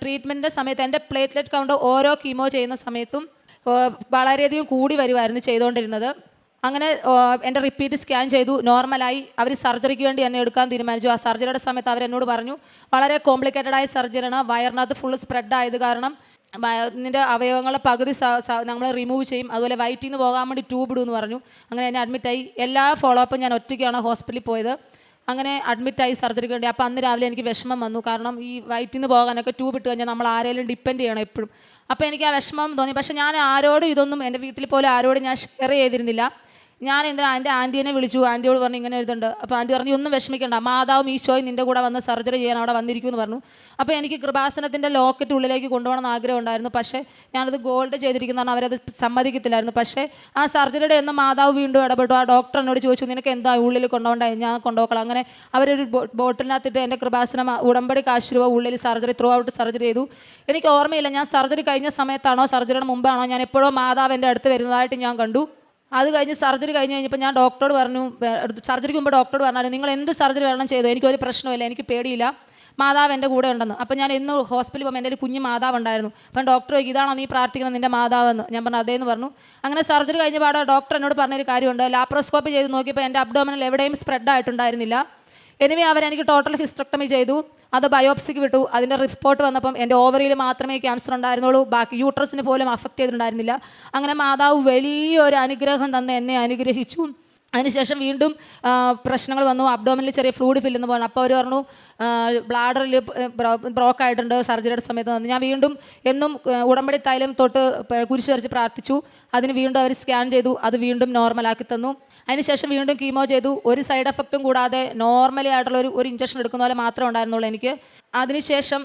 ട്രീറ്റ്മെൻറ്റിൻ്റെ സമയത്ത് എൻ്റെ പ്ലേറ്റ്ലെറ്റ് കൗണ്ട് ഓരോ കീമോ ചെയ്യുന്ന സമയത്തും വളരെയധികം കൂടി വരുമായിരുന്നു ചെയ്തുകൊണ്ടിരുന്നത്. അങ്ങനെ എൻ്റെ റിപ്പീറ്റ് സ്കാൻ ചെയ്തു, നോർമലായി. അവർ സർജറിക്ക് വേണ്ടി എന്നെ എടുക്കാൻ തീരുമാനിച്ചു. ആ സർജറിയുടെ സമയത്ത് അവരെന്നോട് പറഞ്ഞു വളരെ കോംപ്ലിക്കേറ്റഡായ സർജറിയാണ്, വയറിനകത്ത് ഫുള്ള് സ്പ്രെഡ് ആയത് കാരണം നിൻ്റെ അവയവങ്ങളുടെ പകുതി നമ്മൾ റിമൂവ് ചെയ്യും, അതുപോലെ വയറ്റിൽ നിന്ന് പോകാൻ വേണ്ടി ട്യൂബ് ഇടുമെന്ന് പറഞ്ഞു. അങ്ങനെ എന്നെ അഡ്മിറ്റായി. എല്ലാ ഫോളോ അപ്പും ഞാൻ ഒറ്റയ്ക്കാണ് ഹോസ്പിറ്റലിൽ പോയത്. അങ്ങനെ അഡ്മിറ്റായി സർജറിക്ക് വേണ്ടി. അപ്പോൾ അന്ന് രാവിലെ എനിക്ക് വിഷമം വന്നു. കാരണം ഈ വയറ്റിൽ നിന്ന് പോകാനൊക്കെ ട്യൂബ് ഇട്ട് കഴിഞ്ഞാൽ നമ്മൾ ആരെങ്കിലും ഡിപ്പെൻഡ് ചെയ്യണം എപ്പോഴും. അപ്പോൾ എനിക്ക് ആ വിഷമം തോന്നി. പക്ഷേ ഞാൻ ആരോടും ഇതൊന്നും എൻ്റെ വീട്ടിൽ പോലും ആരോടും ഞാൻ ഷെയർ ചെയ്തിരുന്നില്ല. ഞാൻ എൻ്റെ ആൻറ്റീനെ വിളിച്ചു. ആൻറ്റിയോട് പറഞ്ഞു ഇങ്ങനെ എഴുതുന്നുണ്ട്. അപ്പോൾ ആൻറ്റി പറഞ്ഞു ഒന്നും വിഷമിക്കേണ്ട, മാതാവും ഈശോയും നിൻ്റെ കൂടെ വന്ന് സർജറി ചെയ്യാൻ അവിടെ വന്നിരിക്കുമെന്ന് പറഞ്ഞു. അപ്പോൾ എനിക്ക് കൃപാസനത്തിൻ്റെ ലോക്കറ്റ് ഉള്ളിലേക്ക് കൊണ്ടുപോകണമെന്ന് ആഗ്രഹം ഉണ്ടായിരുന്നു. പക്ഷേ ഞാനത് ഗോൾഡ് ചെയ്തിരിക്കുന്നതാണ്, അവരത് സമ്മതിക്കത്തില്ലായിരുന്നു. പക്ഷേ ആ സർജറിയുടെ എന്ന മാതാവ് വീണ്ടും ഇടപെട്ടു. ആ ഡോക്ടർ എന്നോട് ചോദിച്ചു നിനക്ക് എന്താ ഉള്ളിൽ കൊണ്ടുപോകണ്ടായി? ഞാൻ കൊണ്ടുപോകണം. അങ്ങനെ അവരൊരു ബോട്ടിലിനകത്തിട്ട് എൻ്റെ കൃപാസനം ഉടമ്പടി കാശ് രൂപ ഉള്ളിൽ സർജറി ത്രൂ ഔട്ട് സർജറി ചെയ്തു. എനിക്ക് ഓർമ്മയില്ല ഞാൻ സർജറി കഴിഞ്ഞ സമയത്താണോ സർജറിയുടെ മുമ്പാണോ, ഞാൻ എപ്പോഴോ മാതാവ് എൻ്റെ അടുത്ത് വരുന്നതായിട്ട് ഞാൻ കണ്ടു. അത് കഴിഞ്ഞ് സർജറി കഴിഞ്ഞപ്പോൾ ഞാൻ ഡോക്ടറോട് പറഞ്ഞു, സർജറിക്ക് മുമ്പ് ഡോക്ടറോട് പറഞ്ഞാൽ നിങ്ങൾ എന്ത് സർജറി വേണം ചെയ്തോ, എനിക്കൊരു പ്രശ്നമില്ല, എനിക്ക് പേടിയില്ല, മാതാവ് എൻ്റെ കൂടെ ഉണ്ടെന്ന്. അപ്പോൾ ഞാൻ ഇന്ന് ഹോസ്പിറ്റലിൽ പോകുമ്പോൾ എൻ്റെ ഒരു കുഞ്ഞ് മാതാവ് ഉണ്ടായിരുന്നു. അപ്പം ഡോക്ടർ ചോദിക്കും ഇതാണോ നീ പ്രാർത്ഥിക്കുന്നത് നിൻ്റെ മാതാവെന്ന്. ഞാൻ പറഞ്ഞു അതേന്ന് പറഞ്ഞു. അങ്ങനെ സർജറി കഴിഞ്ഞ പാടെ ഡോക്ടർ എന്നോട് പറഞ്ഞൊരു കാര്യമുണ്ട്, ലാപ്രോസ്കോപ്പി ചെയ്ത് നോക്കിയപ്പോൾ എൻ്റെ അബ്ഡോമിനൽ എവിടെയും സ്പ്രെഡ് ആയിട്ടുണ്ടായിരുന്നില്ല. എനിവേ അവരെനിക്ക് ടോട്ടൽ ഹിസ്റ്ററക്ടമി ചെയ്തു. അത് ബയോപ്സിക്ക് വിട്ടു. അതിൻ്റെ റിപ്പോർട്ട് വന്നപ്പം എൻ്റെ ഓവറിയിൽ മാത്രമേ ക്യാൻസർ ഉണ്ടായിരുന്നുള്ളൂ, ബാക്കി യൂട്രസിന് പോലും അഫക്റ്റ് ചെയ്തിട്ടുണ്ടായിരുന്നില്ല. അങ്ങനെ മാതാവ് വലിയൊരു അനുഗ്രഹം തന്ന് എന്നെ അനുഗ്രഹിച്ചു. അതിനുശേഷം വീണ്ടും പ്രശ്നങ്ങൾ വന്നു. അബ്ഡോമിനിൽ ചെറിയ ഫ്ലൂയിഡ് ഫില്ലെന്ന് പറഞ്ഞു. അപ്പോൾ അവർ പറഞ്ഞു ബ്ലാഡറിൽ ബ്രോക്കായിട്ടുണ്ട് സർജറിയുടെ സമയത്ത് വന്നു. ഞാൻ വീണ്ടും എന്നും ഉടമ്പടി തൈലം തൊട്ട് കുരിശ് വരച്ച് പ്രാർത്ഥിച്ചു. അതിന് വീണ്ടും അവർ സ്കാൻ ചെയ്തു, അത് വീണ്ടും നോർമലാക്കി തന്നു. അതിനുശേഷം വീണ്ടും കീമോ ചെയ്തു. ഒരു സൈഡ് എഫക്റ്റും കൂടാതെ നോർമലി ആയിട്ടുള്ള ഒരു ഇഞ്ചക്ഷൻ എടുക്കുന്ന പോലെ മാത്രമേ ഉണ്ടായിരുന്നുള്ളൂ എനിക്ക്. അതിനുശേഷം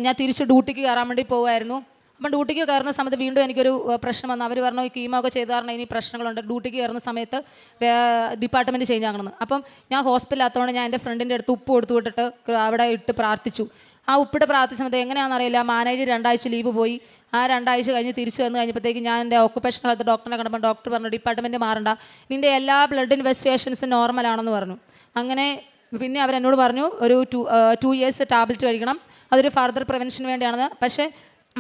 ഞാൻ തിരിച്ച് ഡ്യൂട്ടിക്ക് കയറാൻ വേണ്ടി പോകുമായിരുന്നു. അപ്പം ഡ്യൂട്ടിക്ക് കയറുന്ന സമയത്ത് വീണ്ടും എനിക്കൊരു പ്രശ്നം വന്നു. അവർ പറഞ്ഞു കീമോ ഒക്കെ ചെയ്ത് കാരണം ഇനി പ്രശ്നങ്ങളുണ്ട്, ഡ്യൂട്ടിക്ക് കയറുന്ന സമയത്ത് ഡിപ്പാർട്ട്മെൻറ്റ് ചേഞ്ച് ആകണമെന്ന്. അപ്പം ഞാൻ ഹോസ്പിറ്റലിലാത്തതുകൊണ്ട് ഞാൻ എൻ്റെ ഫ്രണ്ടിൻ്റെ അടുത്ത് ഉപ്പ് കൊടുത്തു വിട്ടിട്ട് അവിടെ ഇട്ട് പ്രാർത്ഥിച്ചു. ആ ഉപ്പിട്ട് പ്രാർത്ഥിച്ച സമയത്ത് എങ്ങനെയാണെന്നറിയില്ല, മാനേജർ 2 ആഴ്ച ലീവ് പോയി. ആ 2 ആഴ്ച കഴിഞ്ഞ് തിരിച്ച് വന്ന് കഴിഞ്ഞപ്പോഴത്തേക്ക് ഞാൻ എൻ്റെ ഓക്കുപേഷണൽ ഹെൽത്ത് ഡോക്ടറിനെ കണ്ടപ്പോൾ ഡോക്ടർ പറഞ്ഞു ഡിപ്പാർട്ട്മെൻറ്റ് മാറണ്ട, നിൻ്റെ എല്ലാ ബ്ലഡ് ഇൻവെസ്റ്റിഗേഷൻസും നോർമലാണെന്ന് പറഞ്ഞു. അങ്ങനെ പിന്നെ അവരെന്നോട് പറഞ്ഞു ഒരു 2 years ടാബ്ലറ്റ് കഴിക്കണം, അതൊരു ഫർദർ പ്രിവെൻഷന് വേണ്ടിയാണെന്ന്. പക്ഷേ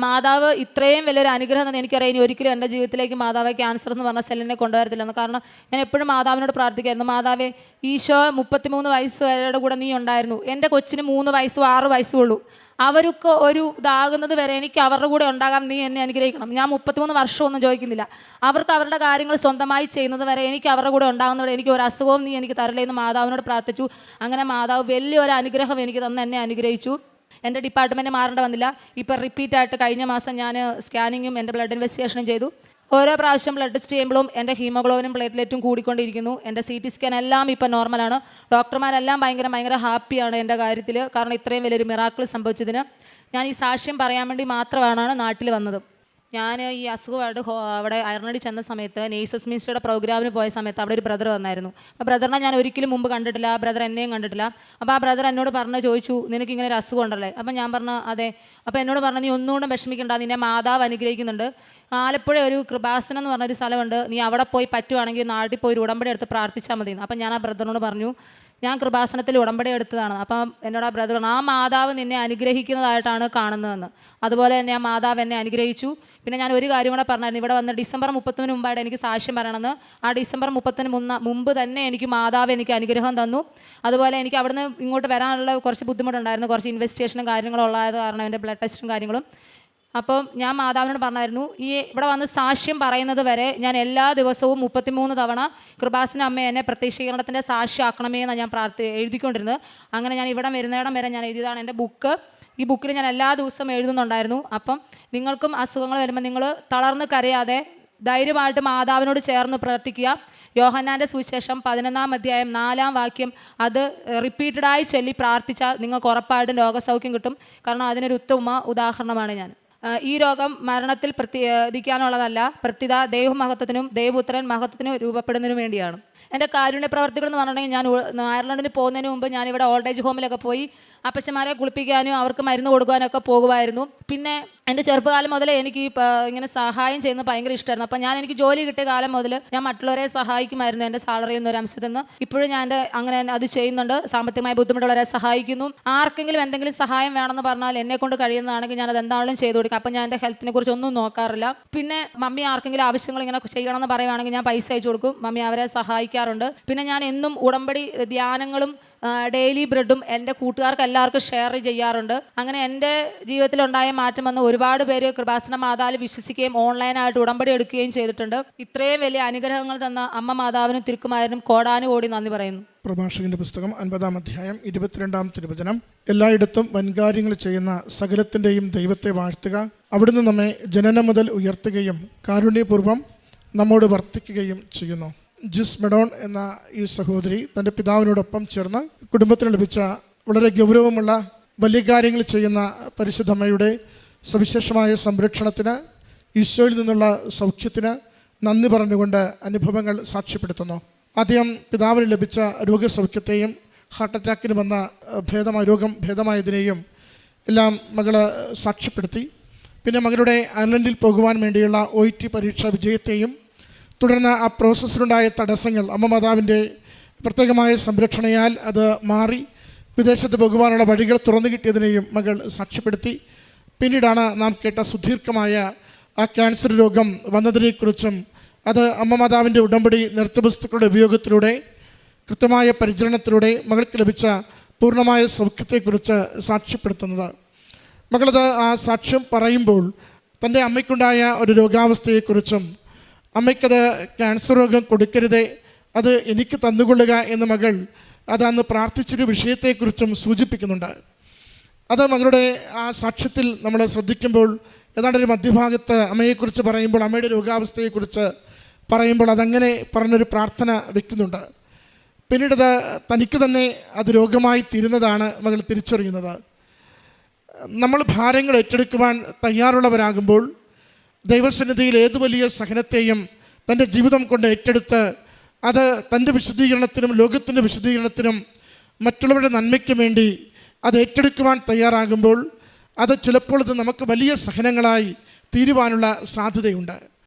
മാതാവ് ഇത്രയും വലിയൊരു അനുഗ്രഹം എന്ന് എനിക്കറിയാം. ഇനി ഒരിക്കലും എൻ്റെ ജീവിതത്തിലേക്ക് മാതാവ് ക്യാൻസർ എന്ന് പറഞ്ഞ സെല്ലിനെ കൊണ്ടുവരത്തില്ലെന്ന്. കാരണം ഞാൻ എപ്പോഴും മാതാവിനോട് പ്രാർത്ഥിക്കായിരുന്നു, മാതാവേ ഈശോ 33 വയസ്സ് വരെയുടെ കൂടെ നീ ഉണ്ടായിരുന്നു, എൻ്റെ കൊച്ചിന് 3 വയസ്സും 6 വയസ്സും ഉള്ളൂ, അവർക്ക് ഒരു ഇതാകുന്നത് വരെ എനിക്ക് അവരുടെ കൂടെ ഉണ്ടാകാൻ നീ എന്നെ അനുഗ്രഹിക്കണം. ഞാൻ 33 വർഷമൊന്നും ചോദിക്കുന്നില്ല, അവർക്ക് അവരുടെ കാര്യങ്ങൾ സ്വന്തമായി ചെയ്യുന്നത് വരെ എനിക്ക് അവരുടെ കൂടെ ഉണ്ടാകുന്നവരെ എനിക്ക് ഒരു അസുഖവും നീ എനിക്ക് തരലേന്ന് മാതാവിനോട് പ്രാർത്ഥിച്ചു. അങ്ങനെ മാതാവ് വലിയൊരു അനുഗ്രഹം എനിക്ക് തന്ന് എന്നെ അനുഗ്രഹിച്ചു. എൻ്റെ ഡിപ്പാർട്ട്മെൻറ്റ് മാറേണ്ട വന്നില്ല. ഇപ്പോൾ റിപ്പീറ്റായിട്ട് കഴിഞ്ഞ മാസം ഞാൻ സ്കാനിങ്ങും എൻ്റെ ബ്ലഡ് ഇൻവെസ്റ്റിഗേഷനും ചെയ്തു. ഓരോ പ്രാവശ്യം ബ്ലഡ് ടെസ്റ്റ് ചെയ്യുമ്പോഴും എൻ്റെ ഹീമോഗ്ലോബിനും പ്ലേറ്റ്ലെറ്റും കൂടിക്കൊണ്ടിരിക്കുന്നു. എൻ്റെ CT സ്കാൻ എല്ലാം ഇപ്പോൾ നോർമലാണ്. ഡോക്ടർമാരെല്ലാം ഭയങ്കര ഹാപ്പിയാണ് എൻ്റെ കാര്യത്തിൽ. കാരണം ഇത്രയും വലിയൊരു മിറാക്കിൾ സംഭവിച്ചതിന് ഞാൻ ഈ സാക്ഷ്യം പറയാൻ വേണ്ടി മാത്രമാണ് നാട്ടിൽ വന്നത്. ഞാൻ ഈ അസുഖമായിട്ട് അവിടെ അയർനടി ചെന്ന സമയത്ത് നേഴ്സസ് മിനിസ്റ്ററുടെ പ്രോഗ്രാമിന് പോയ സമയത്ത് അവിടെ ഒരു ബ്രദർ വന്നായിരുന്നു. ആ ബ്രദറിനെ ഞാൻ ഒരിക്കലും മുമ്പ് കണ്ടിട്ടില്ല, ആ ബ്രദർ എന്നെയും കണ്ടിട്ടില്ല. അപ്പോൾ ആ ബ്രദർ എന്നോട് ചോദിച്ചു നിനക്ക് ഇങ്ങനെ ഒരു അസുഖം ഉണ്ടല്ലേ? അപ്പം ഞാൻ പറഞ്ഞു അതെ. അപ്പോൾ എന്നോട് പറഞ്ഞു നീ ഒന്നുകൊണ്ടും വിഷമിക്കണ്ട, നിന്നെ മാതാവ് അനുഗ്രഹിക്കുന്നുണ്ട്. ആലപ്പുഴ ഒരു കൃപാസനം എന്ന് പറഞ്ഞൊരു സ്ഥലമുണ്ട്, നീ അവിടെ പോയി പറ്റുവാണെങ്കിൽ നാട്ടിൽ പോയി ഒരു ഉടമ്പടി എടുത്ത് പ്രാർത്ഥിച്ചാൽ മതി. അപ്പം ഞാൻ ആ ബ്രദറിനോട് പറഞ്ഞു ഞാൻ കൃപാസനത്തിൽ ഉടമ്പടി എടുത്തതാണ്. അപ്പം എന്നോട് ആ ബ്രദർ ആ മാതാവ് നിന്നെ അനുഗ്രഹിക്കുന്നതായിട്ടാണ് കാണുന്നതെന്ന്. അതുപോലെ തന്നെ ആ മാതാവ് എന്നെ അനുഗ്രഹിച്ചു. പിന്നെ ഞാൻ ഒരു കാര്യം കൂടെ പറഞ്ഞായിരുന്നു, ഇവിടെ വന്ന് ഡിസംബർ 30 മുമ്പായിട്ട് എനിക്ക് സാക്ഷ്യം പറയണമെന്ന്. ആ ഡിസംബർ 30 മുമ്പ് തന്നെ എനിക്ക് മാതാവ് എനിക്ക് അനുഗ്രഹം തന്നു. അതുപോലെ എനിക്ക് അവിടുന്ന് ഇങ്ങോട്ട് വരാനുള്ള കുറച്ച് ബുദ്ധിമുട്ടുണ്ടായിരുന്നു, കുറച്ച് ഇൻവെസ്റ്റിഗേഷനും കാര്യങ്ങളും ഉള്ളതായത് കാരണം എൻ്റെ ബ്ലഡ് ടെസ്റ്റും കാര്യങ്ങളും. അപ്പം ഞാൻ മാതാവിനോട് പറഞ്ഞായിരുന്നു ഈ ഇവിടെ വന്ന് സാക്ഷ്യം പറയുന്നത് വരെ ഞാൻ എല്ലാ ദിവസവും 33 തവണ കൃപാസന അമ്മ എന്നെ പ്രത്യക്ഷീകരണത്തിൻ്റെ സാക്ഷിയാക്കണമേ എന്നാണ് ഞാൻ എഴുതിക്കൊണ്ടിരുന്നത്. അങ്ങനെ ഞാൻ ഇവിടെ വരുന്നിടം വരെ ഞാൻ എഴുതിയതാണ് എൻ്റെ ബുക്ക്. ഈ ബുക്കിൽ ഞാൻ എല്ലാ ദിവസവും എഴുതുന്നുണ്ടായിരുന്നു. അപ്പം നിങ്ങൾക്കും അസുഖങ്ങൾ വരുമ്പോൾ നിങ്ങൾ തളർന്ന് കരയാതെ ധൈര്യമായിട്ട് മാതാവിനോട് ചേർന്ന് പ്രവർത്തിക്കുക. യോഹന്നാൻ്റെ സുവിശേഷം 11-ാം അധ്യായം 4-ാം വാക്യം അത് റിപ്പീറ്റഡായി ചൊല്ലി പ്രാർത്ഥിച്ചാൽ നിങ്ങൾക്ക് ഉറപ്പായിട്ടും രോഗസൗഖ്യം കിട്ടും. കാരണം അതിനൊരു ഉത്തമ ഉദാഹരണമാണ് ഞാൻ. ഈ രോഗം മരണത്തിൽ പ്രതിദിക്കാനുള്ളതല്ല, പ്രത്യുത ദൈവമഹത്വത്തിനും ദൈവപുത്രൻ മഹത്വത്തിനും രൂപപ്പെടുന്നതിനു വേണ്ടിയാണ്. എൻ്റെ കാരുണ്യ പ്രവർത്തികൾ എന്ന് പറഞ്ഞിട്ടുണ്ടെങ്കിൽ ഞാൻ അയർലൻഡിൽ പോകുന്നതിന് മുമ്പ് ഞാനിവിടെ ഓൾഡ് ഏജ് ഹോമിലൊക്കെ പോയി അപ്പച്ചന്മാരെ കുളിപ്പിക്കാനും അവർക്ക് മരുന്ന് കൊടുക്കാനും ഒക്കെ പോകുമായിരുന്നു. പിന്നെ എൻ്റെ ചെറുപ്പകാലം മുതൽ എനിക്ക് ഇങ്ങനെ സഹായം ചെയ്യുന്നത് ഭയങ്കര ഇഷ്ടമായിരുന്നു. അപ്പം എനിക്ക് ജോലി കിട്ടിയ കാലം മുതൽ ഞാൻ മറ്റുള്ളവരെ സഹായിക്കുമായിരുന്നു എൻ്റെ സാലറിയിൽ നിന്ന് ഒരു അംശത്തിൽ നിന്ന്. ഇപ്പോഴും ഞാൻ അങ്ങനെ അത് ചെയ്യുന്നുണ്ട്. സാമ്പത്തികമായി ബുദ്ധിമുട്ടുള്ളവരെ സഹായിക്കുന്നു. ആർക്കെങ്കിലും എന്തെങ്കിലും സഹായം വേണമെന്ന് പറഞ്ഞാൽ എന്നെ കൊണ്ട് കഴിയുന്നതാണെങ്കിൽ ഞാൻ അത് എന്താണെങ്കിലും ചെയ്തു കൊടുക്കും. അപ്പം ഞാൻ എൻ്റെ ഹെൽത്തിനെ കുറിച്ച് ഒന്നും നോക്കാറില്ല. പിന്നെ മമ്മി ആർക്കെങ്കിലും ആവശ്യങ്ങൾ ഇങ്ങനെ ചെയ്യണമെന്ന് പറയുവാണെങ്കിൽ ഞാൻ പൈസ അയച്ചു കൊടുക്കും. മമ്മി അവരെ സഹായിക്കാറുണ്ട്. പിന്നെ ഞാൻ എന്നും ഉടമ്പടി ധ്യാനങ്ങളും ഡെയിലി ബ്രെഡും എൻ്റെ കൂട്ടുകാർക്ക് എല്ലാവർക്കും ഷെയർ ചെയ്യാറുണ്ട്. അങ്ങനെ എൻ്റെ ജീവിതത്തിലുണ്ടായ മാറ്റം വന്ന് ഒരുപാട് പേര് കൃപാസന മാതാവിൽ വിശ്വസിക്കുകയും ഓൺലൈനായിട്ട് ഉടമ്പടി എടുക്കുകയും ചെയ്തിട്ടുണ്ട്. ഇത്രയും വലിയ അനുഗ്രഹങ്ങൾ തന്ന അമ്മ മാതാവിനും തിരുക്കുമാരനും കോടാനുകോടി നന്ദി പറയുന്നു. പ്രഭാഷകന്റെ പുസ്തകം 50-ാം അധ്യായം 22-ാം തിരുവചനം. എല്ലായിടത്തും വൻകാര്യങ്ങൾ ചെയ്യുന്ന സകലത്തിൻ്റെയും ദൈവത്തെ വാഴ്ത്തുക, അവിടുന്ന് നമ്മെ ജനനം മുതൽ ഉയർത്തുകയും കാരുണ്യപൂർവ്വം നമ്മോട് വർത്തിക്കുകയും ചെയ്യുന്നു. ജിസ് മെഡോൺ എന്ന ഈ സഹോദരി തൻ്റെ പിതാവിനോടൊപ്പം ചേർന്ന് കുടുംബത്തിന് ലഭിച്ച വളരെ ഗൗരവമുള്ള വലിയ കാര്യങ്ങൾ ചെയ്യുന്ന പരിശുദ്ധമ്മയുടെ സവിശേഷമായ സംരക്ഷണത്തിന്, ഈശോയിൽ നിന്നുള്ള സൗഖ്യത്തിന് നന്ദി പറഞ്ഞുകൊണ്ട് അനുഭവങ്ങൾ സാക്ഷ്യപ്പെടുത്തുന്നു. ആദ്യം പിതാവിന് ലഭിച്ച രോഗസൗഖ്യത്തെയും ഹാർട്ട് അറ്റാക്കിന് വന്ന രോഗം ഭേദമായതിനെയും എല്ലാം മകൾ സാക്ഷ്യപ്പെടുത്തി. പിന്നെ മകളുടെ അയർലൻഡിൽ പോകുവാൻ വേണ്ടിയുള്ള OET പരീക്ഷാ വിജയത്തെയും തുടർന്ന് ആ പ്രോസസ്സിലുണ്ടായ തടസ്സങ്ങൾ അമ്മ മാതാവിൻ്റെ പ്രത്യേകമായ സംരക്ഷണയാൽ അത് മാറി വിദേശത്ത് പോകുവാനുള്ള വഴികൾ തുറന്നു കിട്ടിയതിനെയും മകൾ സാക്ഷ്യപ്പെടുത്തി. പിന്നീടാണ് നാം കേട്ട സുദീർഘമായ ആ ക്യാൻസർ രോഗം വന്നതിനെക്കുറിച്ചും അത് അമ്മ മാതാവിൻ്റെ ഉടമ്പടി നൃത്തവസ്തുക്കളുടെ ഉപയോഗത്തിലൂടെ കൃത്യമായ പരിചരണത്തിലൂടെ മകൾക്ക് ലഭിച്ച പൂർണ്ണമായ സൗഖ്യത്തെക്കുറിച്ച് സാക്ഷ്യപ്പെടുത്തുന്നത്. മകളത് ആ സാക്ഷ്യം പറയുമ്പോൾ തൻ്റെ അമ്മയ്ക്കുണ്ടായ ഒരു രോഗാവസ്ഥയെക്കുറിച്ചും അമ്മയ്ക്കത് ക്യാൻസർ രോഗം കൊടുക്കരുതേ, അത് എനിക്ക് തന്നുകൊള്ളുക എന്ന് മകൾ അതന്ന് പ്രാർത്ഥിച്ചൊരു വിഷയത്തെക്കുറിച്ചും സൂചിപ്പിക്കുന്നുണ്ട്. അത് മകളുടെ ആ സാക്ഷ്യത്തിൽ നമ്മൾ ശ്രദ്ധിക്കുമ്പോൾ ഏതാണ്ടൊരു മധ്യഭാഗത്ത് അമ്മയെക്കുറിച്ച് പറയുമ്പോൾ, അമ്മയുടെ രോഗാവസ്ഥയെക്കുറിച്ച് പറയുമ്പോൾ അതങ്ങനെ പറഞ്ഞൊരു പ്രാർത്ഥന വയ്ക്കുന്നുണ്ട്. പിന്നീടത് തനിക്ക് തന്നെ അത് രോഗമായി തീരുന്നതാണ് മകൾ തിരിച്ചറിയുന്നത്. നമ്മൾ ഭാരങ്ങൾ ഏറ്റെടുക്കുവാൻ തയ്യാറുള്ളവരാകുമ്പോൾ ദൈവസന്നിധിയിൽ ഏത് വലിയ സഹനത്തെയും തൻ്റെ ജീവിതം കൊണ്ട് ഏറ്റെടുത്ത് അത് തൻ്റെ വിശുദ്ധീകരണത്തിനും ലോകത്തിൻ്റെ വിശുദ്ധീകരണത്തിനും മറ്റുള്ളവരുടെ നന്മയ്ക്കും വേണ്ടി അത് ഏറ്റെടുക്കുവാൻ തയ്യാറാകുമ്പോൾ അത് ചിലപ്പോൾ ഇത് നമുക്ക് വലിയ സഹനങ്ങളായി തീരുവാനുള്ള സാധ്യതയുണ്ട്.